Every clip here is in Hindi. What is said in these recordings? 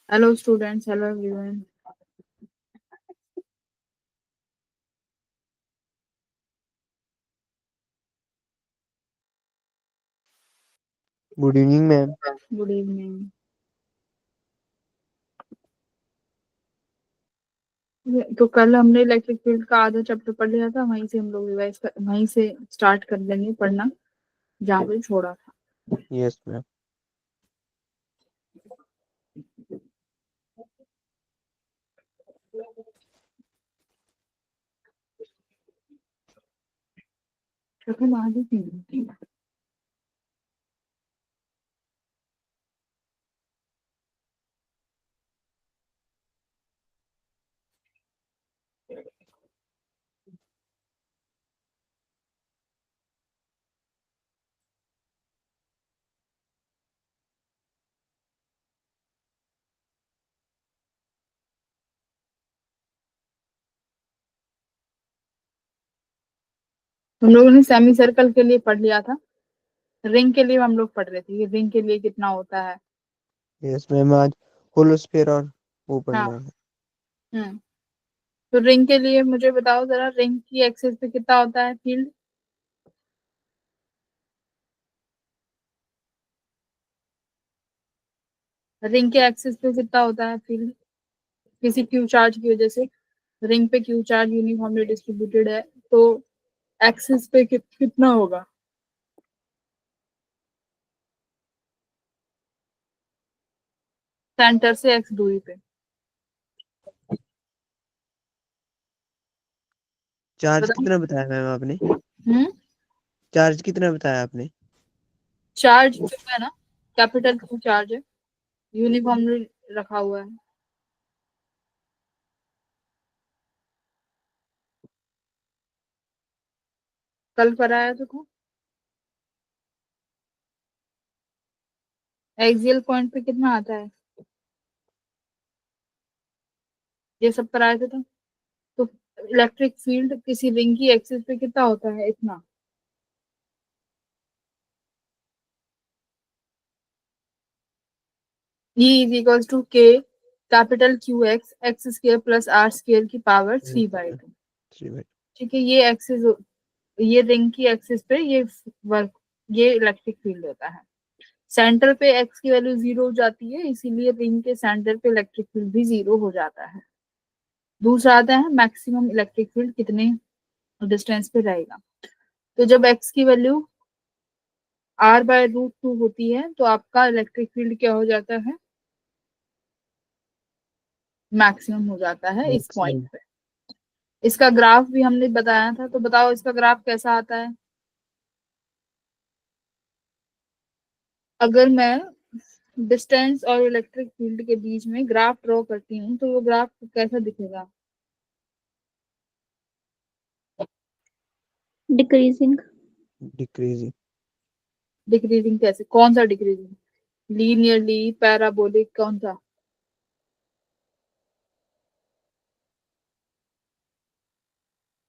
Hello students, hello everyone. Good evening ma'am. Good evening. तो कल हमने इलेक्ट्रिक फील्ड का आधा चैप्टर पढ़ लिया था, वहीं से हम लोग वहीं से स्टार्ट कर देंगे पढ़ना जहाँ पे छोड़ा था। Yes ma'am. चलो आगे की हम लोगों ने सेमी सर्कल के लिए पढ़ लिया था, रिंग के लिए हम लोग पढ़ रहे थे कि रिंग के लिए कितना होता है। यस मैम, आज होलोस्फीयर और वो हाँ। पढ़ना है। हम्म। तो रिंग के लिए मुझे बताओ जरा, रिंग की एक्सिस पे कितना होता है फील्ड? रिंग के एक्सिस पे कितना होता है फील्ड किसी क्यू चार्ज की वजह से? रिंग पे क्यू चार्ज यूनिफॉर्मली डिस्ट्रीब्यूटेड है, तो एक्सिस पे कितना होगा? सेंटर से एक्स दूरी पे। चार्ज बताओ। कितना बताया मैम आपने? हम्म। चार्ज कितना बताया आपने? चार्ज जो है ना, कैपिटल क्यू चार्ज है, यूनिफॉर्मली रखा हुआ है। कल कराया तो एक्सियल पॉइंट पे कितना आता है, ये सब कराया था। तो इलेक्ट्रिक फील्ड किसी रिंग की एक्सिस पे कितना होता है? इतना। E is equals to K capital Q X X square plus R square की पावर 3/2। 3 बाई। ठीक है, ये एक्सिस, ये रिंग की एक्सिस पे ये वर्क, ये इलेक्ट्रिक फील्ड होता है। सेंटर पे एक्स की वैल्यू 0 हो जाती है, इसीलिए रिंग के सेंटर पे इलेक्ट्रिक फील्ड भी 0 हो जाता है। दूसरा आता है मैक्सिमम इलेक्ट्रिक फील्ड कितने डिस्टेंस पे रहेगा। तो जब एक्स की वैल्यू r/√2 होती है तो आपका इलेक्ट्रिक फील्ड क्या हो जाता है? मैक्सिमम हो जाता है इस पॉइंट मैक्सिमम। पे। इसका ग्राफ भी हमने बताया था, तो बताओ इसका ग्राफ कैसा आता है? अगर मैं डिस्टेंस और इलेक्ट्रिक फील्ड के बीच में ग्राफ ड्रॉ करती हूँ तो वो ग्राफ कैसा दिखेगा? डिक्रीजिंग। डिक्रीजिंग। डिक्रीजिंग कैसे? कौन सा डिक्रीजिंग? लीनियरली, पैराबोलिक, कौन सा?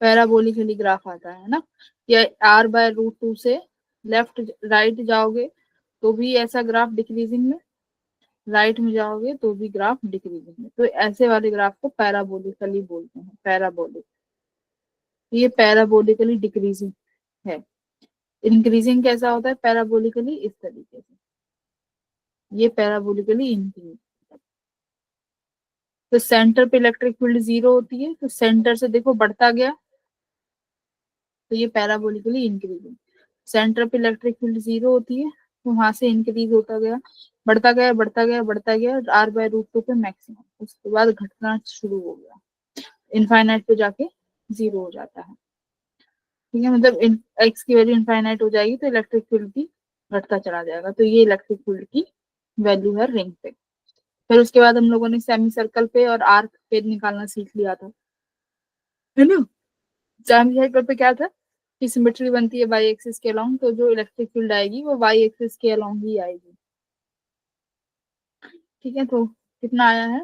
पैराबोलिकली ग्राफ आता है ना, या r/√2 से लेफ्ट राइट जाओगे तो भी ऐसा ग्राफ डिक्रीजिंग में, राइट में जाओगे तो भी ग्राफ डिक्रीजिंग में, तो ऐसे वाले ग्राफ को पैराबोलिकली बोलते हैं, पैराबोलिक। ये पैराबोलिकली डिक्रीजिंग है। इंक्रीजिंग कैसा होता है पैराबोलिकली? इस तरीके से, ये पैराबोलिकली इंक्रीज। तो सेंटर पे इलेक्ट्रिक फील्ड 0 होती है, तो सेंटर से देखो बढ़ता गया, तो ये पैराबोलिकली इंक्रीजिंग। सेंटर पे इलेक्ट्रिक फील्ड 0 होती है, तो वहां से इंक्रीज होता गया, बढ़ता गया बढ़ता गया बढ़ता गया, r/√2 पे मैक्सिमम, उसके बाद घटना शुरू हो गया, इनफाइनाइट पे जाके 0 हो जाता है। ठीक है, मतलब एक्स की वैल्यू इनफाइनाइट हो जाएगी तो इलेक्ट्रिक फील्ड भी घटता चला जाएगा, तो ये इलेक्ट्रिक फील्ड की वैल्यू है रिंग पे। फिर उसके बाद हम लोगों ने सेमी सर्कल पे और आर्क पे निकालना सीख लिया था, है ना। सेमी सर्कल पे क्या था कि सिमेट्री बनती है वाई एक्सिस के अलोंग, तो जो इलेक्ट्रिक फील्ड आएगी वो वाई एक्सिस के अलोंग ही आएगी। ठीक है, तो कितना आया है?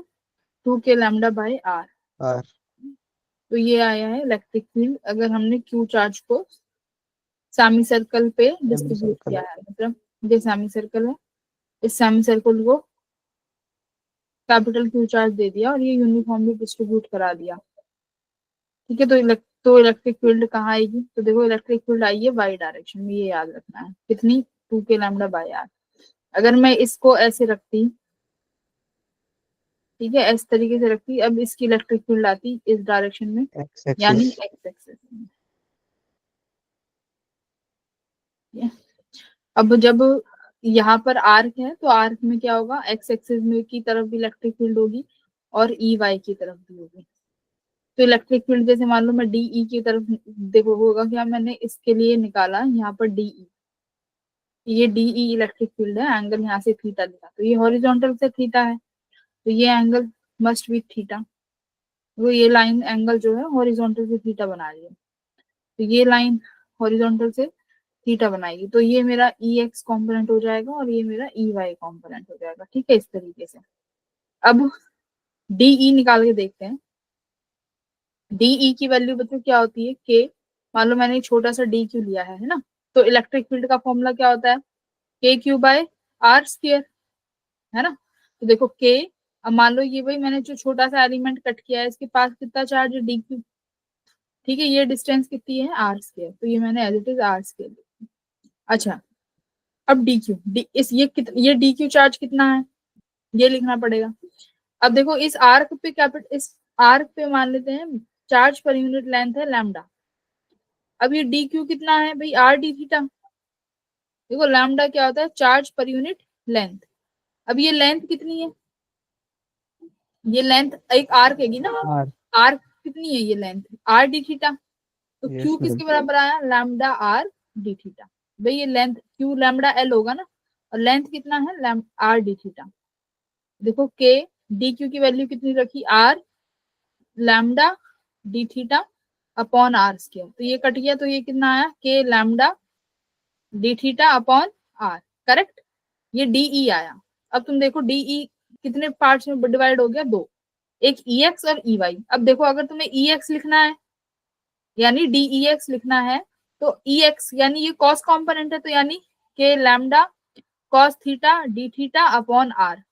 2 k λ/r। आर। तो ये आया है इलेक्ट्रिक फील्ड अगर हमने क्यू चार्ज को सेमी सर्कल पे सेमी डिस्ट्रीब्यूट सर्कल। किया है, मतलब ये सेमी सर्कल है, इस सेमी सर्कल को कैपिटल क्यू चार्ज दे दिया और ये यूनिफॉर्मली डिस्ट्रीब्यूट करा दिया। ठीक है, तो इलेक्ट्रिक फील्ड कहाँ आएगी? तो देखो इलेक्ट्रिक फील्ड आई है वाई डायरेक्शन में, ये याद रखना है। कितनी? 2k λ/r। अगर मैं इसको ऐसे रखती, ठीक है, इस तरीके से रखती, अब इसकी इलेक्ट्रिक फील्ड आती इस डायरेक्शन में, एक्स यानी एक्सिस। एक्स एक्सिस में। ठीक है? अब जब यहाँ पर आर्क है तो आर्क में क्या होगा? एक्स एक्सिस में की तरफ भी इलेक्ट्रिक फील्ड होगी और ई वाई की तरफ भी होगी। तो इलेक्ट्रिक फील्ड जैसे मान लो मैं डीई की तरफ, देखो होगा क्या, मैंने इसके लिए निकाला यहाँ पर डीई, ये डीई इलेक्ट्रिक फील्ड है, एंगल यहाँ से थीटा लिया, तो ये हॉरिजॉन्टल से थीटा है, तो ये एंगल मस्ट बी थीटा। वो ये लाइन एंगल जो है हॉरिजॉन्टल से थीटा बना रही है, तो ये लाइन हॉरिजॉन्टल से थीटा बनाएगी, तो ये मेरा ई एक्स कॉम्पोनेंट हो जाएगा और ये मेरा ई वाई कॉम्पोनेंट हो जाएगा। ठीक है, इस तरीके से। अब डीई निकाल के देखते हैं। डीई की वैल्यू बच्चों क्या होती है? के। मान लो मैंने एक छोटा सा डी क्यू लिया है ना, तो इलेक्ट्रिक फील्ड का फॉर्मूला क्या होता है? के क्यू बाय आर स्क्वायर, है ना। तो देखो के, अब मान लो ये भाई मैंने जो छोटा सा एलिमेंट कट किया है, इसके पास कितना चार्ज है? D Q. ठीक है, ये डिस्टेंस कितनी है? आर स्क्वायर, तो ये मैंने as it is R square. अच्छा, अब डी क्यू, डी इस ये डी क्यू चार्ज कितना है, ये लिखना पड़ेगा। अब देखो इस आर्क पे इस आर्क पे मान लेते हैं चार्ज पर यूनिट लेंथ है लैम्डा। अब ये डी क्यू कितना है भाई? Are D theta. देखो लैम्डा क्या होता है? Charge per unit length. अब ये लेंथ कितनी है? ये लेंथ एक आर्क हैगी ना, आर। आर्क कितनी है ये लेंथ? Are D theta. तो यस क्यू मैडम। किसके बराबर आया? Lambda are D theta. भाई ये लेंथ क्यू लैम्डा एल होगा ना, और लेंथ कितना है? R D theta. देखो के, डी क्यू की वैल्यू कितनी रखी? R lambda D theta upon R square, तो ये कट गया, तो ये कितना आया? K lambda D theta upon R. Correct, ये डीई आया। अब तुम देखो डीई कितने पार्ट्स में डिवाइड हो गया? दो, एक ई एक्स और ई वाई। अब देखो अगर तुम्हें ई एक्स लिखना है यानी डीई एक्स लिखना है, तो ई एक्स यानी ये कॉस कॉम्पोनेंट है, तो यानी K lambda cos theta D theta upon R.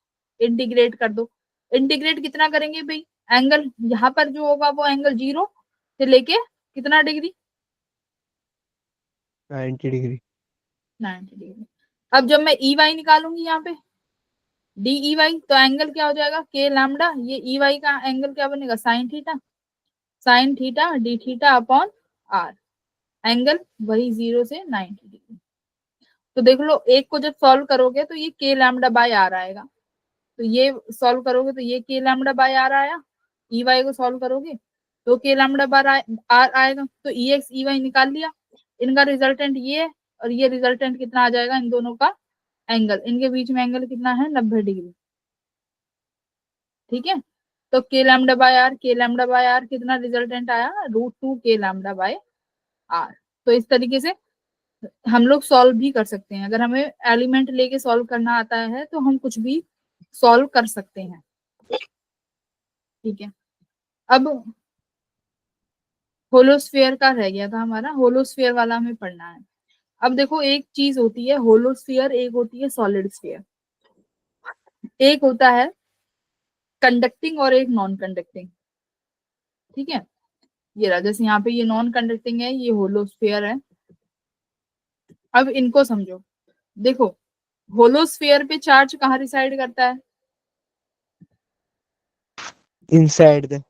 Integrate कर दो। इंटीग्रेट कितना करेंगे भाई? एंगल यहाँ पर जो होगा वो एंगल 0 से लेके कितना डिग्री? 90 डिग्री। 90 डिग्री। अब जब मैं ई वाई निकालूंगी यहाँ पे डी ई वाई, तो एंगल क्या हो जाएगा? के लैम्डा, ये ई वाई का एंगल क्या बनेगा? Sine theta, sine theta D theta upon R. Angle वही 0 से 90 डिग्री। तो देख लो, एक को जब सॉल्व करोगे तो ये के लैम्डा बाय आर आएगा, तो ये सॉल्व करोगे तो ये के लैम्डा बाय आर आया। ई वाई को सॉल्व करोगे तो के लैम्डा बार आर आएगा, तो ई एक्स ई वाई निकाल लिया। इनका रिजल्टेंट ये है, और ये रिजल्टेंट कितना आ जाएगा? इन दोनों का एंगल, इनके बीच में एंगल कितना है? 90 डिग्री। ठीक है, तो के लैम्डा बाय आर, के लैम्डा बाय आर कितना रिजल्टेंट आया? √2 के लैम्डा बाय आर। तो इस तरीके से हम लोग सॉल्व भी कर सकते हैं। अगर हमें एलिमेंट लेके सॉल्व करना आता है तो हम कुछ भी सॉल्व कर सकते हैं। ठीक है, अब होलोस्फीयर का रह गया था हमारा, होलोस्फीयर वाला हमें पढ़ना है। अब देखो एक चीज होती है होलोस्फीयर, एक होती है सॉलिड स्फीयर, एक होता है कंडक्टिंग और एक नॉन कंडक्टिंग। ठीक है, ये रहा, जैसे यहाँ पे ये नॉन कंडक्टिंग है, ये होलोस्फीयर है। अब इनको समझो। देखो होलोस्फीयर पे चार्ज कहाँ रिसाइड करता है? Inside the.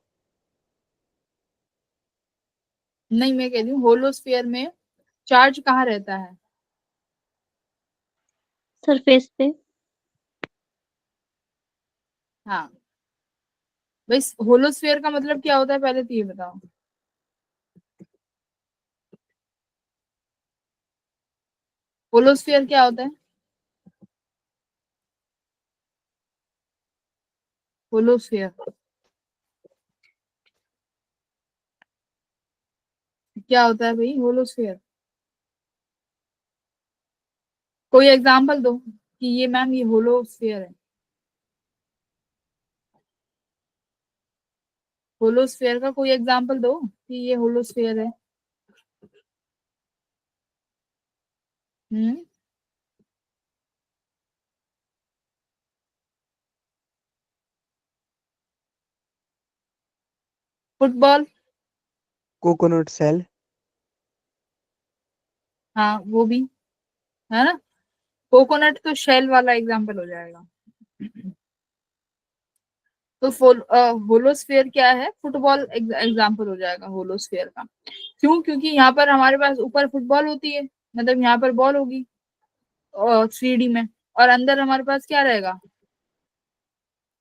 नहीं, मैं कह रही हूँ होलोस्फीयर में चार्ज कहाँ रहता है? सरफेस पे। हाँ भाई, होलोस्फीयर का मतलब क्या होता है पहले तो ये बताओ। होलोस्फीयर क्या होता है? होलोस्फीयर क्या होता है भाई? होलोस्फीयर कोई एग्जांपल दो कि ये मैम ये होलोस्फीयर है। होलोस्फीयर का कोई एग्जांपल दो कि ये होलोस्फीयर है। हम्म, फुटबॉल, कोकोनट सेल, हाँ वो भी है ना। कोकोनट तो शेल वाला एग्जाम्पल हो जाएगा। तो होलोस्फेयर क्या है, फुटबॉल एग्जाम्पल हो जाएगा होलोस्फेयर का। क्यों? क्योंकि यहाँ पर हमारे पास ऊपर फुटबॉल होती है, मतलब यहाँ पर बॉल होगी 3D में, और अंदर हमारे पास क्या रहेगा,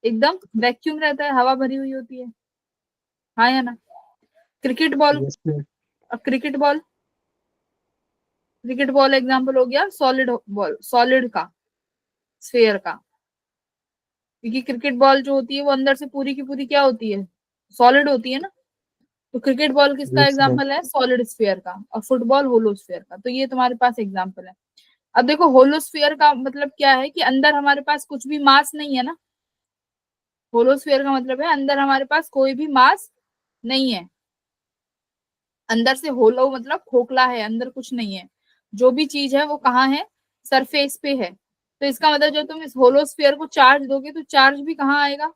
एकदम वैक्यूम रहता है, हवा भरी हुई होती है, हाँ या ना। Cricket ball, yes ma'am. अब cricket ball, cricket ball example हो गया सॉलिड बॉल, सॉलिड का, स्फेयर का। क्योंकि क्रिकेट बॉल जो होती है वो अंदर से पूरी की पूरी क्या होती है, सॉलिड होती है ना। तो क्रिकेट बॉल किसका यस मैम। एग्जाम्पल है, सॉलिड स्फीयर का, और फुटबॉल होलोस्फीयर का। तो ये तुम्हारे पास एग्जाम्पल है। अब देखो होलोस्फीयर का मतलब क्या है कि अंदर हमारे पास कुछ भी मास नहीं है ना। होलोस्फीयर का मतलब है अंदर हमारे पास कोई भी मास नहीं है। अंदर से होलो मतलब खोखला है, अंदर कुछ नहीं है। जो भी चीज है वो कहाँ है, सरफेस पे है। तो इसका मतलब जब तुम इस होलोस्फीयर को चार्ज दोगे तो चार्ज भी कहाँ आएगा,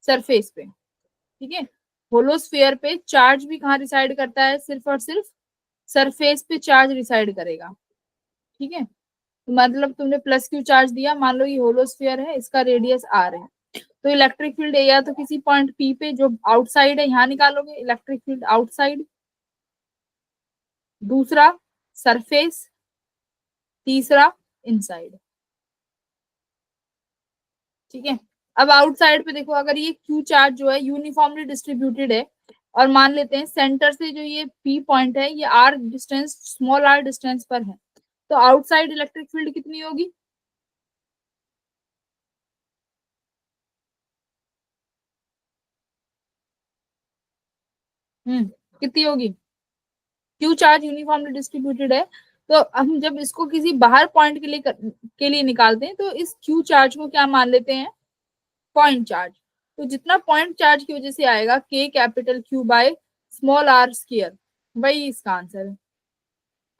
सरफेस पे। ठीक है। होलोस्फीयर पे चार्ज भी कहाँ रिसाइड करता है, सिर्फ और सिर्फ सरफेस पे चार्ज रिसाइड करेगा। ठीक है। तो मतलब तुमने प्लस क्यू चार्ज दिया, मान लो ये होलोस्फीयर है, इसका रेडियस आर है, तो इलेक्ट्रिक फील्ड या तो किसी पॉइंट पी पे जो आउटसाइड है यहाँ निकालोगे इलेक्ट्रिक फील्ड आउटसाइड, दूसरा सरफेस, तीसरा इनसाइड। ठीक है। अब आउटसाइड पे देखो, अगर ये क्यू चार्ज जो है यूनिफॉर्मली डिस्ट्रीब्यूटेड है, और मान लेते हैं सेंटर से जो ये पी पॉइंट है ये R distance, small R distance पर है, तो आउटसाइड इलेक्ट्रिक फील्ड कितनी होगी, कितनी होगी। क्यू चार्ज यूनिफॉर्मली डिस्ट्रीब्यूटेड है, तो हम जब इसको किसी बाहर पॉइंट के लिए निकालते हैं तो इस क्यू चार्ज को क्या मान लेते हैं, पॉइंट चार्ज। तो जितना पॉइंट चार्ज की वजह से आएगा K capital Q by small R square, वही इसका आंसर है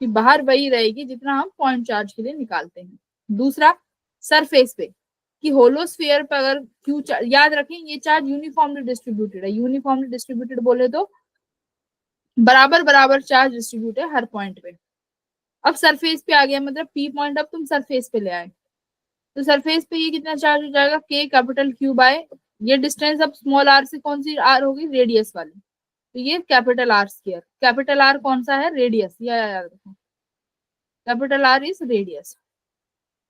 कि बाहर वही रहेगी जितना हम पॉइंट चार्ज के लिए निकालते हैं। दूसरा सरफेस पे, कि होलोस्फीयर पर अगर क्यू चार्ज, याद रखें ये चार्ज यूनिफॉर्मली डिस्ट्रीब्यूटेड है, यूनिफॉर्मली डिस्ट्रीब्यूटेड बोले तो बराबर बराबर चार्ज डिस्ट्रीब्यूट है हर पॉइंट पे। अब सरफेस पे आ गया, मतलब पी पॉइंट अब तुम सरफेस पे ले आए, तो सरफेस पे ये कितना चार्ज हो जाएगा, के कैपिटल क्यू बाय, ये डिस्टेंस अब स्मॉल आर से कौन सी आर होगी, रेडियस वाली, तो ये capital R square. Capital R कौन सा है, रेडियस, या याद रखो capital R is radius.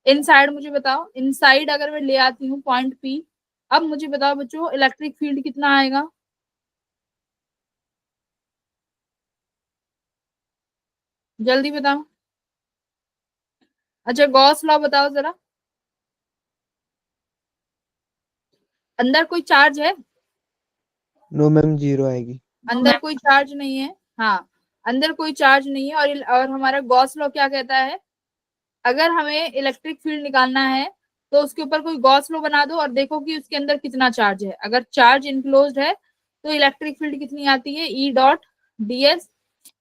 Inside मुझे बताओ, इनसाइड अगर मैं ले आती हूँ पॉइंट पी, अब मुझे बताओ बच्चों इलेक्ट्रिक फील्ड कितना आएगा, जल्दी बताओ। अच्छा गॉस लॉ बताओ जरा। अंदर कोई चार्ज है, नो मैम, जीरो आएगी। अंदर कोई चार्ज नहीं है, हाँ अंदर कोई चार्ज नहीं है। और हमारा गॉस लॉ क्या कहता है, अगर हमें इलेक्ट्रिक फील्ड निकालना है तो उसके ऊपर कोई गॉस लॉ बना दो और देखो कि उसके अंदर कितना चार्ज है। अगर चार्ज इनक्लोज्ड है तो इलेक्ट्रिक फील्ड कितनी आती है, E dot D S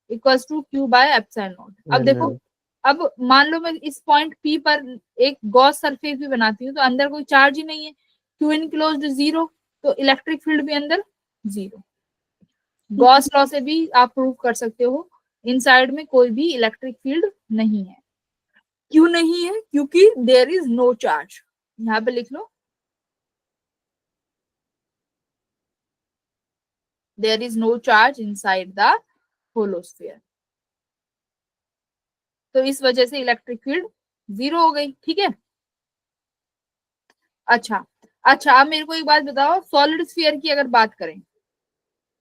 equals to Q by epsilon naught. अब देखो, एल। अब मान लो मैं इस पॉइंट पी पर एक गॉस सरफेस भी बनाती हूँ तो अंदर कोई चार्ज ही नहीं है, क्यू इनक्लोज्ड जीरो, तो इलेक्ट्रिक फील्ड भी अंदर जीरो। गॉस लॉ से भी आप प्रूव कर सकते हो इनसाइड में कोई भी इलेक्ट्रिक फील्ड नहीं है। क्यों नहीं है, क्योंकि देयर इज नो चार्ज। यहाँ पे लिख लो, there is no charge inside the hollow sphere. तो इस वजह से इलेक्ट्रिक फील्ड जीरो हो गई। ठीक है। अच्छा, अच्छा अब मेरे को एक बात बताओ, सॉलिड स्फीयर की अगर बात करें,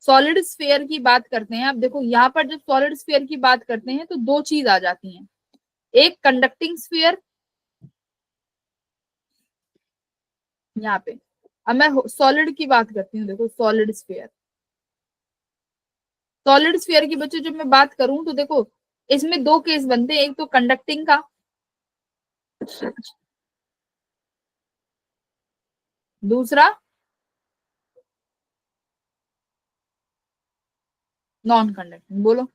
सॉलिड स्फीयर की बात करते हैं, अब देखो यहाँ पर जब सॉलिड स्फीयर की बात करते हैं तो दो चीज आ जाती हैं, एक कंडक्टिंग स्फीयर, यहाँ पे। अब मैं सॉलिड की बात करती हूँ, देखो सॉलिड स्फीयर, सॉलिड स्फीयर की बच्चों जब मैं बात करूं तो देखो इसमें दो केस बनते हैं, एक तो कंडक्टिंग का, दूसरा नॉन कंडक्टिंग। बोलो,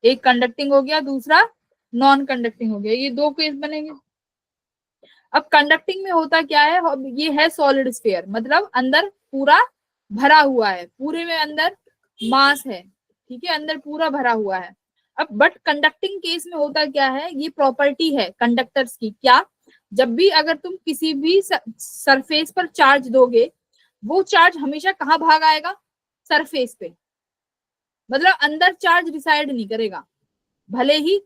एक कंडक्टिंग हो गया, दूसरा नॉन कंडक्टिंग हो गया, ये दो केस बनेंगे। अब कंडक्टिंग में होता क्या है, ये है सॉलिड स्फीयर, मतलब अंदर पूरा भरा हुआ है, पूरे में अंदर मास है, ठीक है, अंदर पूरा भरा हुआ है। अब बट कंडक्टिंग केस में होता क्या है, ये प्रॉपर्टी है कंडक्टर्स की, क्या, जब भी अगर तुम किसी भी सरफेस पर चार्ज दोगे, वो चार्ज हमेशा कहाँ भाग आएगा, सरफेस पे, मतलब अंदर चार्ज डिसाइड नहीं करेगा, भले ही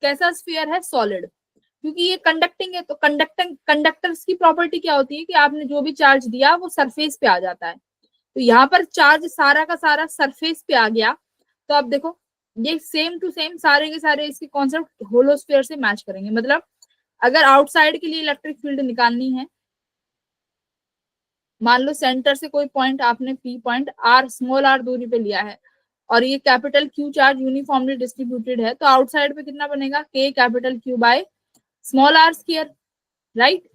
कैसा स्फीयर है, सॉलिड, क्योंकि ये कंडक्टिंग है। तो कंडक्टर्स की प्रॉपर्टी क्या होती है कि आपने जो भी चार्ज दिया वो सरफेस पे आ जाता है। तो यहाँ पर चार्ज सारा का सारा सरफेस पे आ गया। तो अब देखो, ये सेम टू सेम सारे के सारे इसके कॉन्सेप्ट होलोस्फीयर से मैच करेंगे। मतलब अगर आउटसाइड के लिए इलेक्ट्रिक फील्ड निकालनी है, मान लो सेंटर से कोई पॉइंट आपने P point R, small R दूरी पे लिया है, और ये capital Q charge uniformly distributed है, तो आउटसाइड पे कितना बनेगा, K capital Q by small R square, right.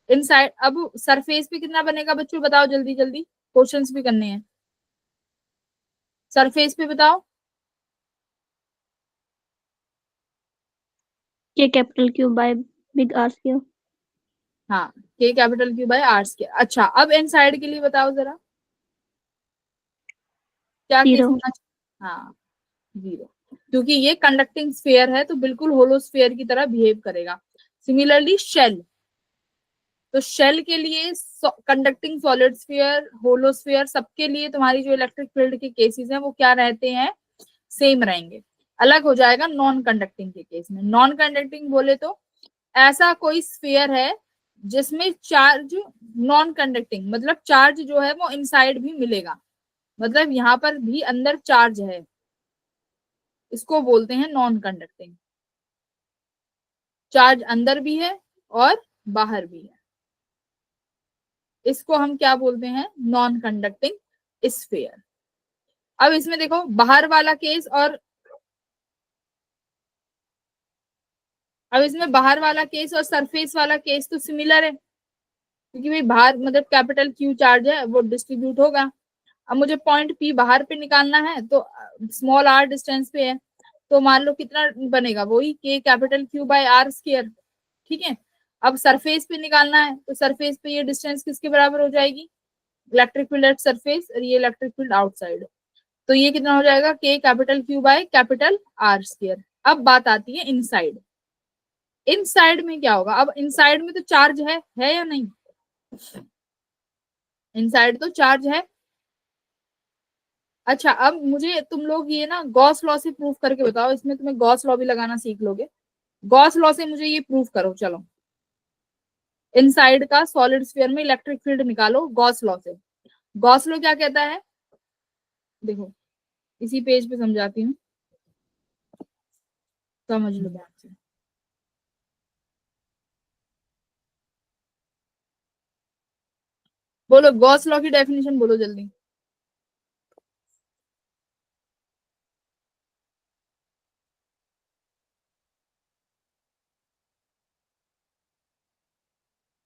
Inside अब सरफेस पे कितना बनेगा बच्चों, बताओ जल्दी जल्दी, क्वेश्चंस भी करने हैं, सरफेस पे बताओ। K capital Q by big R square. हाँ, K capital Q by R square. अच्छा, अब इनसाइड के लिए बताओ जरा, क्या केस 0। होना चाहिए, हाँ, 0, क्योंकि ये कंडक्टिंग स्फीयर है तो बिल्कुल होलो स्फीयर की तरह बिहेव करेगा। सिमिलरली शेल, तो शेल के लिए conducting solid sphere, hollow sphere, सबके लिए तुम्हारी जो इलेक्ट्रिक फील्ड के केसेस हैं वो क्या रहते हैं, सेम रहेंगे। अलग हो जाएगा नॉन कंडक्टिंग के केस में। नॉन कंडक्टिंग बोले तो ऐसा कोई स्फीयर है जिसमें चार्ज नॉन कंडक्टिंग, मतलब चार्ज जो है वो इनसाइड भी मिलेगा, मतलब यहाँ पर भी अंदर चार्ज है, इसको बोलते हैं नॉन कंडक्टिंग। चार्ज अंदर भी है और बाहर भी है, इसको हम क्या बोलते हैं, नॉन कंडक्टिंग स्फीयर। अब इसमें देखो बाहर वाला केस और अब इसमें बाहर वाला केस और सरफेस वाला केस तो सिमिलर है, क्योंकि भाई बाहर मतलब कैपिटल क्यू चार्ज है वो डिस्ट्रीब्यूट होगा। अब मुझे पॉइंट पी बाहर पे निकालना है, तो स्मॉल आर डिस्टेंस पे है, तो मान लो कितना बनेगा, वही K capital Q by R square, ठीक है। अब सरफेस पे निकालना है, तो सरफेस पे ये डिस्टेंस किसके बराबर हो जाएगी, इलेक्ट्रिक फील्ड एट सरफेस, और ये इलेक्ट्रिक फील्ड आउटसाइड, तो ये कितना हो जाएगा, K capital Q by capital R square. अब बात आती है इनसाइड, इनसाइड में क्या होगा, अब इनसाइड में तो चार्ज है या नहीं, इनसाइड तो चार्ज है। अच्छा, अब मुझे तुम लोग ये ना गॉस लॉ से प्रूफ करके बताओ, इसमें तुम्हें गॉस लॉ भी लगाना सीख लोगे। गॉस लॉ से मुझे ये प्रूफ करो, चलो, इनसाइड का सॉलिड स्फीयर में इलेक्ट्रिक फील्ड निकालो गॉस लॉ से। गॉस लॉ क्या कहता है, देखो इसी पेज पे समझाती हूँ, समझ लो ध्यान से। बोलो गॉस लॉ की डेफिनेशन बोलो जल्दी।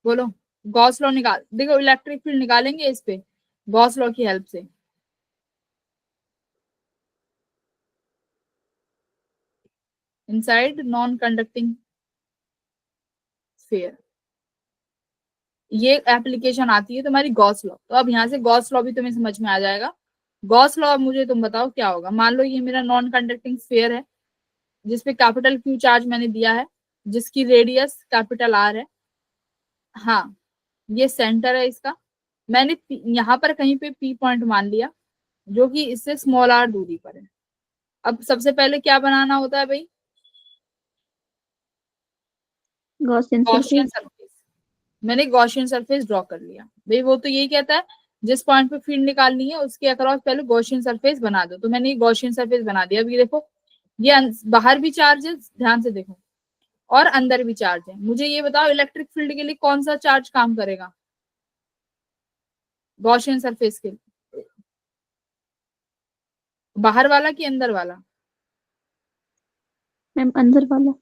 बोलो, गॉस लॉ निकाल, देखो इलेक्ट्रिक फील्ड निकालेंगे इस पे गॉस लॉ की हेल्प से। इनसाइड नॉन कंडक्टिंग स्फीयर, ये एप्लीकेशन आती है तुम्हारी गॉस लॉ। तो अब यहाँ से गॉस लॉ भी तुम्हें समझ में आ जाएगा। गॉस लॉ, अब मुझे तुम बताओ क्या होगा, मान लो ये मेरा नॉन कंडक्टिंग स्फीयर है, जिसपे कैपिटल क्यू चार्ज मैंने दिया है, जिसकी रेडियस कैपिटल आर है, हाँ, ये सेंटर है इसका, मैंने यहाँ पर कहीं पे पी पॉइंट मान लिया, जो कि इससे स्मॉल आर दूरी पर है। अब सबसे पहले क्या बनाना होता है भाई, गॉसियन गॉसियन सरफेस। सरफेस। मैंने गॉसियन सरफेस ड्रॉ कर लिया भाई, वो तो यही कहता है जिस पॉइंट पे फील्ड निकालनी है उसके अक्रॉस पहले गॉसियन सरफेस बना दो, तो मैंने ये गॉसियन सरफेस बना दिया। अभी देखो ये बाहर भी चार्ज है, ध्यान से देखो, और अंदर भी चार्ज है। मुझे ये बताओ इलेक्ट्रिक फील्ड के लिए कौन सा चार्ज काम करेगा, गॉसियन सरफेस के लिए, बाहर वाला कि अंदर वाला, मैम अंदर वाला।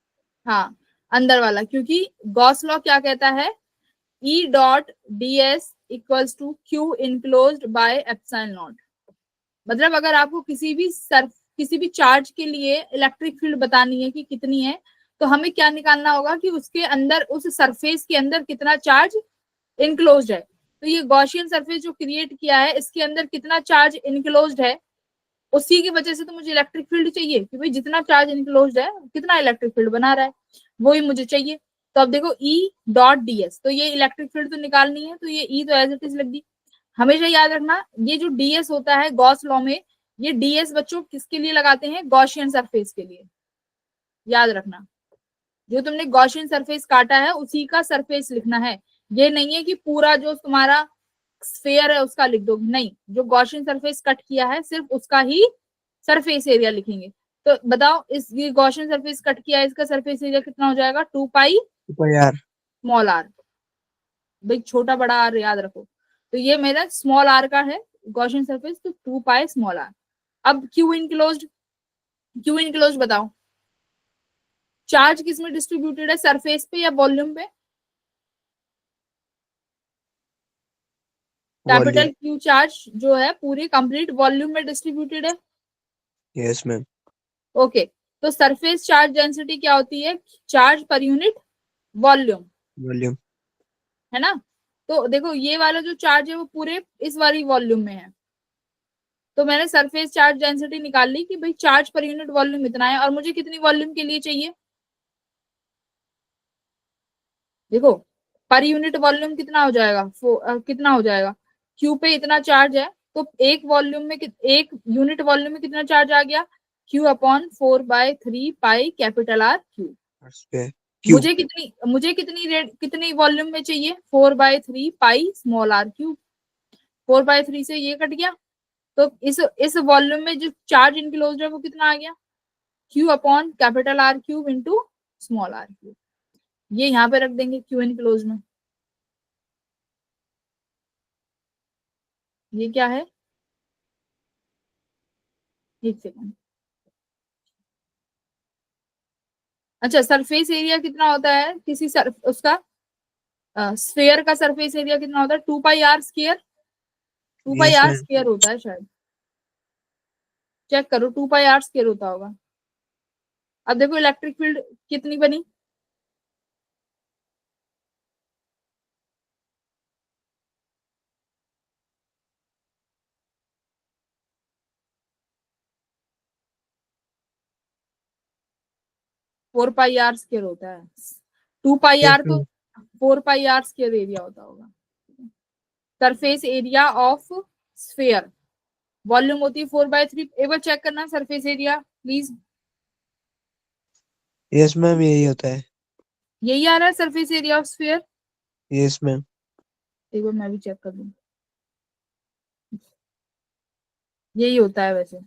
हाँ, अंदर वाला, क्योंकि गॉस लॉ क्या कहता है, E dot D S equals to Q enclosed by epsilon naught. मतलब अगर आपको किसी भी चार्ज के लिए इलेक्ट्रिक फील्ड बतानी है कि कितनी है, तो हमें क्या निकालना होगा कि उसके अंदर, उस सरफेस के अंदर कितना चार्ज इनक्लोज्ड है। तो ये गॉसियन सरफेस जो क्रिएट किया है इसके अंदर कितना चार्ज इनक्लोज्ड है, उसी की वजह से तो मुझे इलेक्ट्रिक फील्ड चाहिए कि भाई जितना चार्ज इनक्लोज्ड है कितना इलेक्ट्रिक फील्ड बना रहा है, वही मुझे चाहिए। तो अब देखो E डॉट ds, तो ये इलेक्ट्रिक फील्ड तो निकालनी है, तो ये E तो एज इट इज लग दी। हमेशा याद रखना ये जो ds होता है गॉस लॉ में, ये ds बच्चों किसके लिए लगाते हैं, गॉसियन सरफेस के लिए। याद रखना जो तुमने गॉसियन सरफेस काटा है उसी का सरफेस लिखना है, ये नहीं है कि पूरा जो तुम्हारा स्फेयर है उसका लिख दो, नहीं, जो गॉसियन सरफेस कट किया है सिर्फ उसका ही सरफेस एरिया लिखेंगे। तो बताओ इस ये गॉसियन सरफेस कट किया है, इसका सरफेस एरिया कितना हो जाएगा, 2 पाई यार स्मॉल आर। भाई छोटा बड़ा आर याद रखो, तो ये मेरा स्मॉल आर का है गॉसियन सरफेस, तो 2 पाई स्मॉल आर। अब क्यू इनक्लोज्ड, क्यू इनक्लोज्ड बताओ चार्ज किस में डिस्ट्रीब्यूटेड है, सरफेस पे या वॉल्यूम पे, कैपिटल क्यू चार्ज जो है पूरे कंप्लीट वॉल्यूम में डिस्ट्रीब्यूटेड है। Yes ma'am. ओके, तो सरफेस चार्ज डेंसिटी क्या होती है, charge per unit volume, volume. है ना। तो देखो ये वाला जो चार्ज है वो पूरे इस वाली वॉल्यूम में है, तो मैंने सरफेस चार्ज डेंसिटी निकाल ली कि भाई चार्ज पर यूनिट वॉल्यूम इतना है, और मुझे कितनी वॉल्यूम के लिए चाहिए, देखो पर यूनिट वॉल्यूम कितना हो जाएगा, कितना हो जाएगा, क्यू पे इतना चार्ज है, तो एक वॉल्यूम में एक यूनिट वॉल्यूम में कितना चार्ज आ गया, Q upon 4/3 pi capital R Q. मुझे कितनी वॉल्यूम में चाहिए, 4/3 पाई स्मॉल आर क्यूब। 4/3 से ये कट गया, तो इस वॉल्यूम में जो चार्ज इनक्लोज्ड है वो कितना आ गया, Q upon capital R cube into small R cube. ये यहाँ पे रख देंगे क्यू इनक्लोज में। ये क्या है, एक सेकंड। अच्छा, सरफेस एरिया कितना होता है किसी उसका स्फेयर का सरफेस एरिया कितना होता है, 2 pi are square, 2 pi yes r ma'am. Square होता है शायद, चेक करो 2 पाई आर स्क्वायर होता होगा। अब देखो इलेक्ट्रिक फील्ड कितनी बनी, फोर पाई आर स्क्वायर होता है, 2 पाई यस आर तो ma'am. 4 pi are square area होता होगा। Surface area of sphere volume होती है 4/3। एक बार चेक करना surface area please, yes ma'am यही होता है। यही आ रहा है surface area of sphere. Yes ma'am. एक बार मैं भी चेक कर लूं, यही होता है वैसे।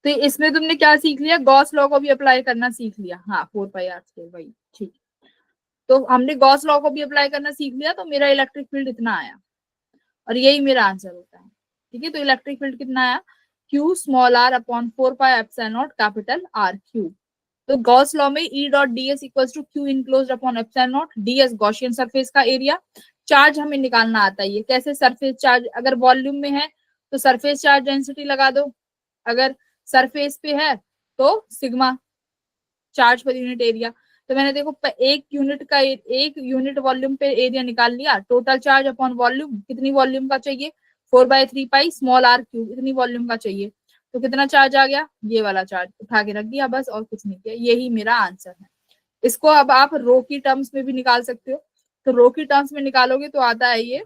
तो इसमें तुमने क्या सीख लिया, गॉस लॉ को भी अप्लाई करना सीख लिया, हाँ 4 पाई आर स्क्वायर वही, ठीक। तो हमने गॉस लॉ को भी अप्लाई करना सीख लिया, तो मेरा इलेक्ट्रिक फील्ड इतना आया, और यही मेरा आंसर होता है। ठीक है, तो इलेक्ट्रिक फील्ड कितना आया, Q small R upon 4 pi epsilon naught capital R cube. तो गॉस लॉ में E dot D S equal to Q enclose upon epsilon naught, D S Gaussian surface का एरिया। चार्ज हमें निकालना आता है, ये कैसे, सरफेस चार्ज अगर वॉल्यूम में है तो सरफेस चार्ज डेंसिटी लगा दो, अगर सरफेस पे है तो sigma charge per unit area. तो मैंने देखो एक यूनिट वॉल्यूम पे एरिया निकाल लिया, टोटल चार्ज अपॉन वॉल्यूम, कितनी वॉल्यूम का चाहिए, 4/3 पाई स्मॉल आर क्यूब, इतनी वॉल्यूम का चाहिए, तो कितना चार्ज आ गया, ये वाला चार्ज उठा के रख दिया बस, और कुछ नहीं किया, यही मेरा आंसर है। इसको अब आप रो की टर्म्स में भी निकाल सकते हो, तो रो की टर्म्स में निकालोगे तो आता है ये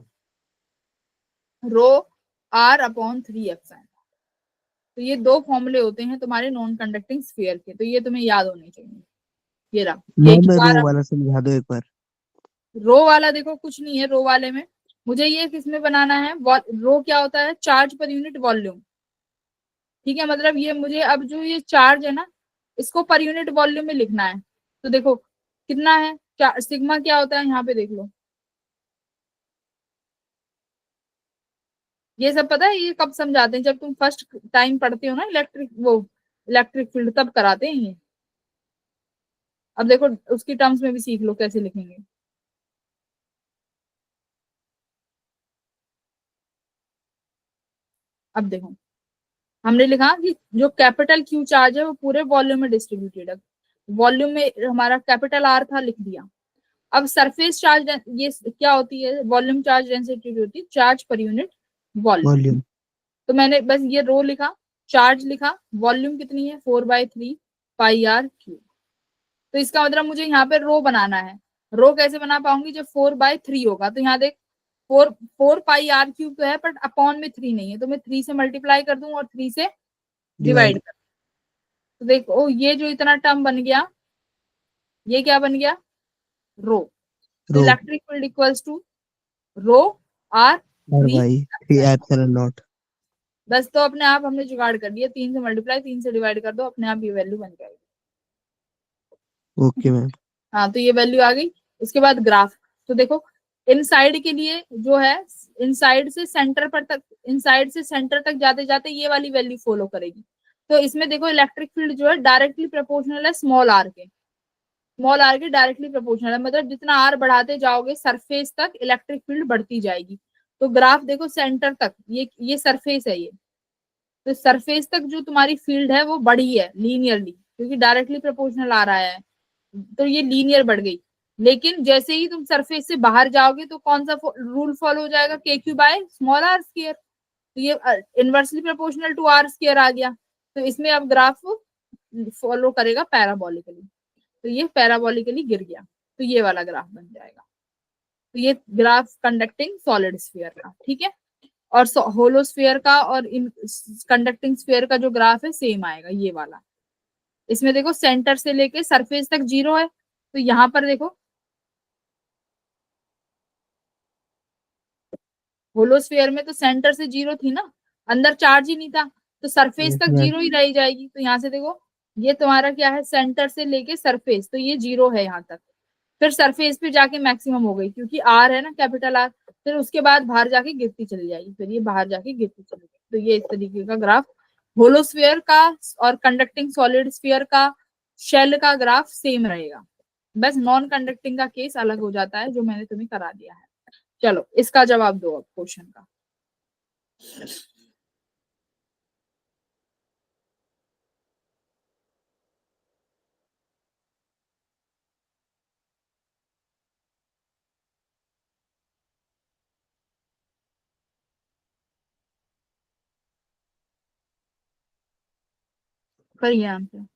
रो आर अपॉन 3 एप्सिलॉन। तो ये दो फॉर्मूले होते हैं तुम्हारे नॉन कंडक्टिंग स्फीयर के, तो ये तुम्हें याद होने चाहिए। ये रहा, ये मैम मैं क्यू रो आर। वाला समझा दो एक बार। रो वाला देखो कुछ नहीं है, रो वाले में मुझे ये किसमें बनाना है, रो क्या होता है, चार्ज पर यूनिट वॉल्यूम। ठीक है, मतलब ये मुझे अब जो ये चार्ज है ना इसको पर यूनिट वॉल्यूम में लिखना है। तो देखो कितना है, क्या सिग्मा क्या होता है, यहाँ पे देख लो, ये सब पता है, ये कब समझाते हैं, जब तुम फर्स्ट टाइम पढ़ते हो ना इलेक्ट्रिक फील्ड तब कराते हैं ये। अब देखो उसकी टर्म्स में भी सीख लो कैसे लिखेंगे। अब देखो हमने लिखा कि जो कैपिटल क्यू चार्ज है वो पूरे वॉल्यूम में डिस्ट्रीब्यूटेड है, वॉल्यूम में हमारा कैपिटल आर था लिख दिया, अब सरफेस चार्ज ये क्या होती है, वॉल्यूम चार्ज डेंसिटी जो होती है, charge per unit volume. Volume. तो मैंने बस ये रो लिखा, चार्ज लिखा, वॉल्यूम कितनी है 4/3 πr क्यूब। तो इसका मतलब मुझे यहाँ पे रो बनाना है। रो कैसे बना पाऊंगी, जब 4/3 होगा। तो यहाँ देख 4 पाई r क्यूब तो है, बट अपॉन में 3 नहीं है, तो मैं 3 से मल्टीप्लाई कर दूं और 3 से डिवाइड डिवाइड। कर। तो देखो ये जो इतना टर्म बन गया, ये क्या बन गया, रो। तो rho. Electric field equals to rho r r three. By 3 epsilon naught. बस तो अपने आप हमने जुगाड़ कर दिया, 3 से मल्टीप्लाई 3 से डिवाइड कर दो, अपने आप ये वैल्यू बन जाएगी। Okay ma'am. हाँ तो ये वैल्यू आ गई। उसके बाद ग्राफ, तो देखो इनसाइड के लिए जो है, इनसाइड से सेंटर पर तक, इनसाइड से सेंटर तक जाते जाते ये वाली वैल्यू फॉलो करेगी। तो इसमें देखो इलेक्ट्रिक फील्ड जो है डायरेक्टली प्रोपोर्शनल है स्मॉल आर के। स्मॉल आर के डायरेक्टली प्रोपोर्शनल है, मतलब जितना आर बढ़ाते जाओगे सरफेस तक इलेक्ट्रिक फील्ड बढ़ती जाएगी। तो ग्राफ देखो सेंटर तक, ये सरफेस है ये। तो सरफेस तक जो तुम्हारी फील्ड है वो बढ़ी है लीनियरली, क्योंकि डायरेक्टली प्रोपोर्शनल आ रहा है, तो ये लीनियर बढ़ गई। लेकिन जैसे ही तुम सरफेस से बाहर जाओगे तो कौन सा रूल फॉलो हो जाएगा, KQ/r²। तो ये इनवर्सली प्रोपोर्शनल टू r² आ गया। तो इसमें अब ग्राफ फॉलो करेगा पैराबोलिकली। तो ये पैराबोलिकली गिर गया, तो ये वाला ग्राफ बन जाएगा। तो ये ग्राफ कंडक्टिंग सॉलिड स्फीयर का, ठीक है। और होलो स्फीयर का और इन कंडक्टिंग स्फीयर का जो ग्राफ है सेम आएगा, ये वाला। इसमें देखो सेंटर से लेके सरफेस तक 0 है, तो यहाँ पर देखो होलोस्फीयर में तो सेंटर से 0 थी ना, अंदर चार्ज ही नहीं था, तो सरफेस यस तक मैम। 0 ही रह जाएगी। तो यहाँ से देखो ये तुम्हारा क्या है, सेंटर से लेके सरफेस, तो ये 0 है यहाँ तक। फिर सरफेस पे जाके मैक्सिमम हो गई, क्योंकि आर है ना, कैपिटल आर। फिर उसके बाद बाहर जाके गिरती चली जाएगी, फिर ये बाहर जाके गिरती चली जाएगी। तो ये इस तरीके का ग्राफ होलोस्फीयर का और कंडक्टिंग सॉलिड स्फीयर का शेल का ग्राफ सेम रहेगा। बस नॉन कंडक्टिंग का केस अलग हो जाता है, जो मैंने तुम्हें करा दिया है। चलो इसका जवाब दो अब क्वेश्चन का। करिए आंसर।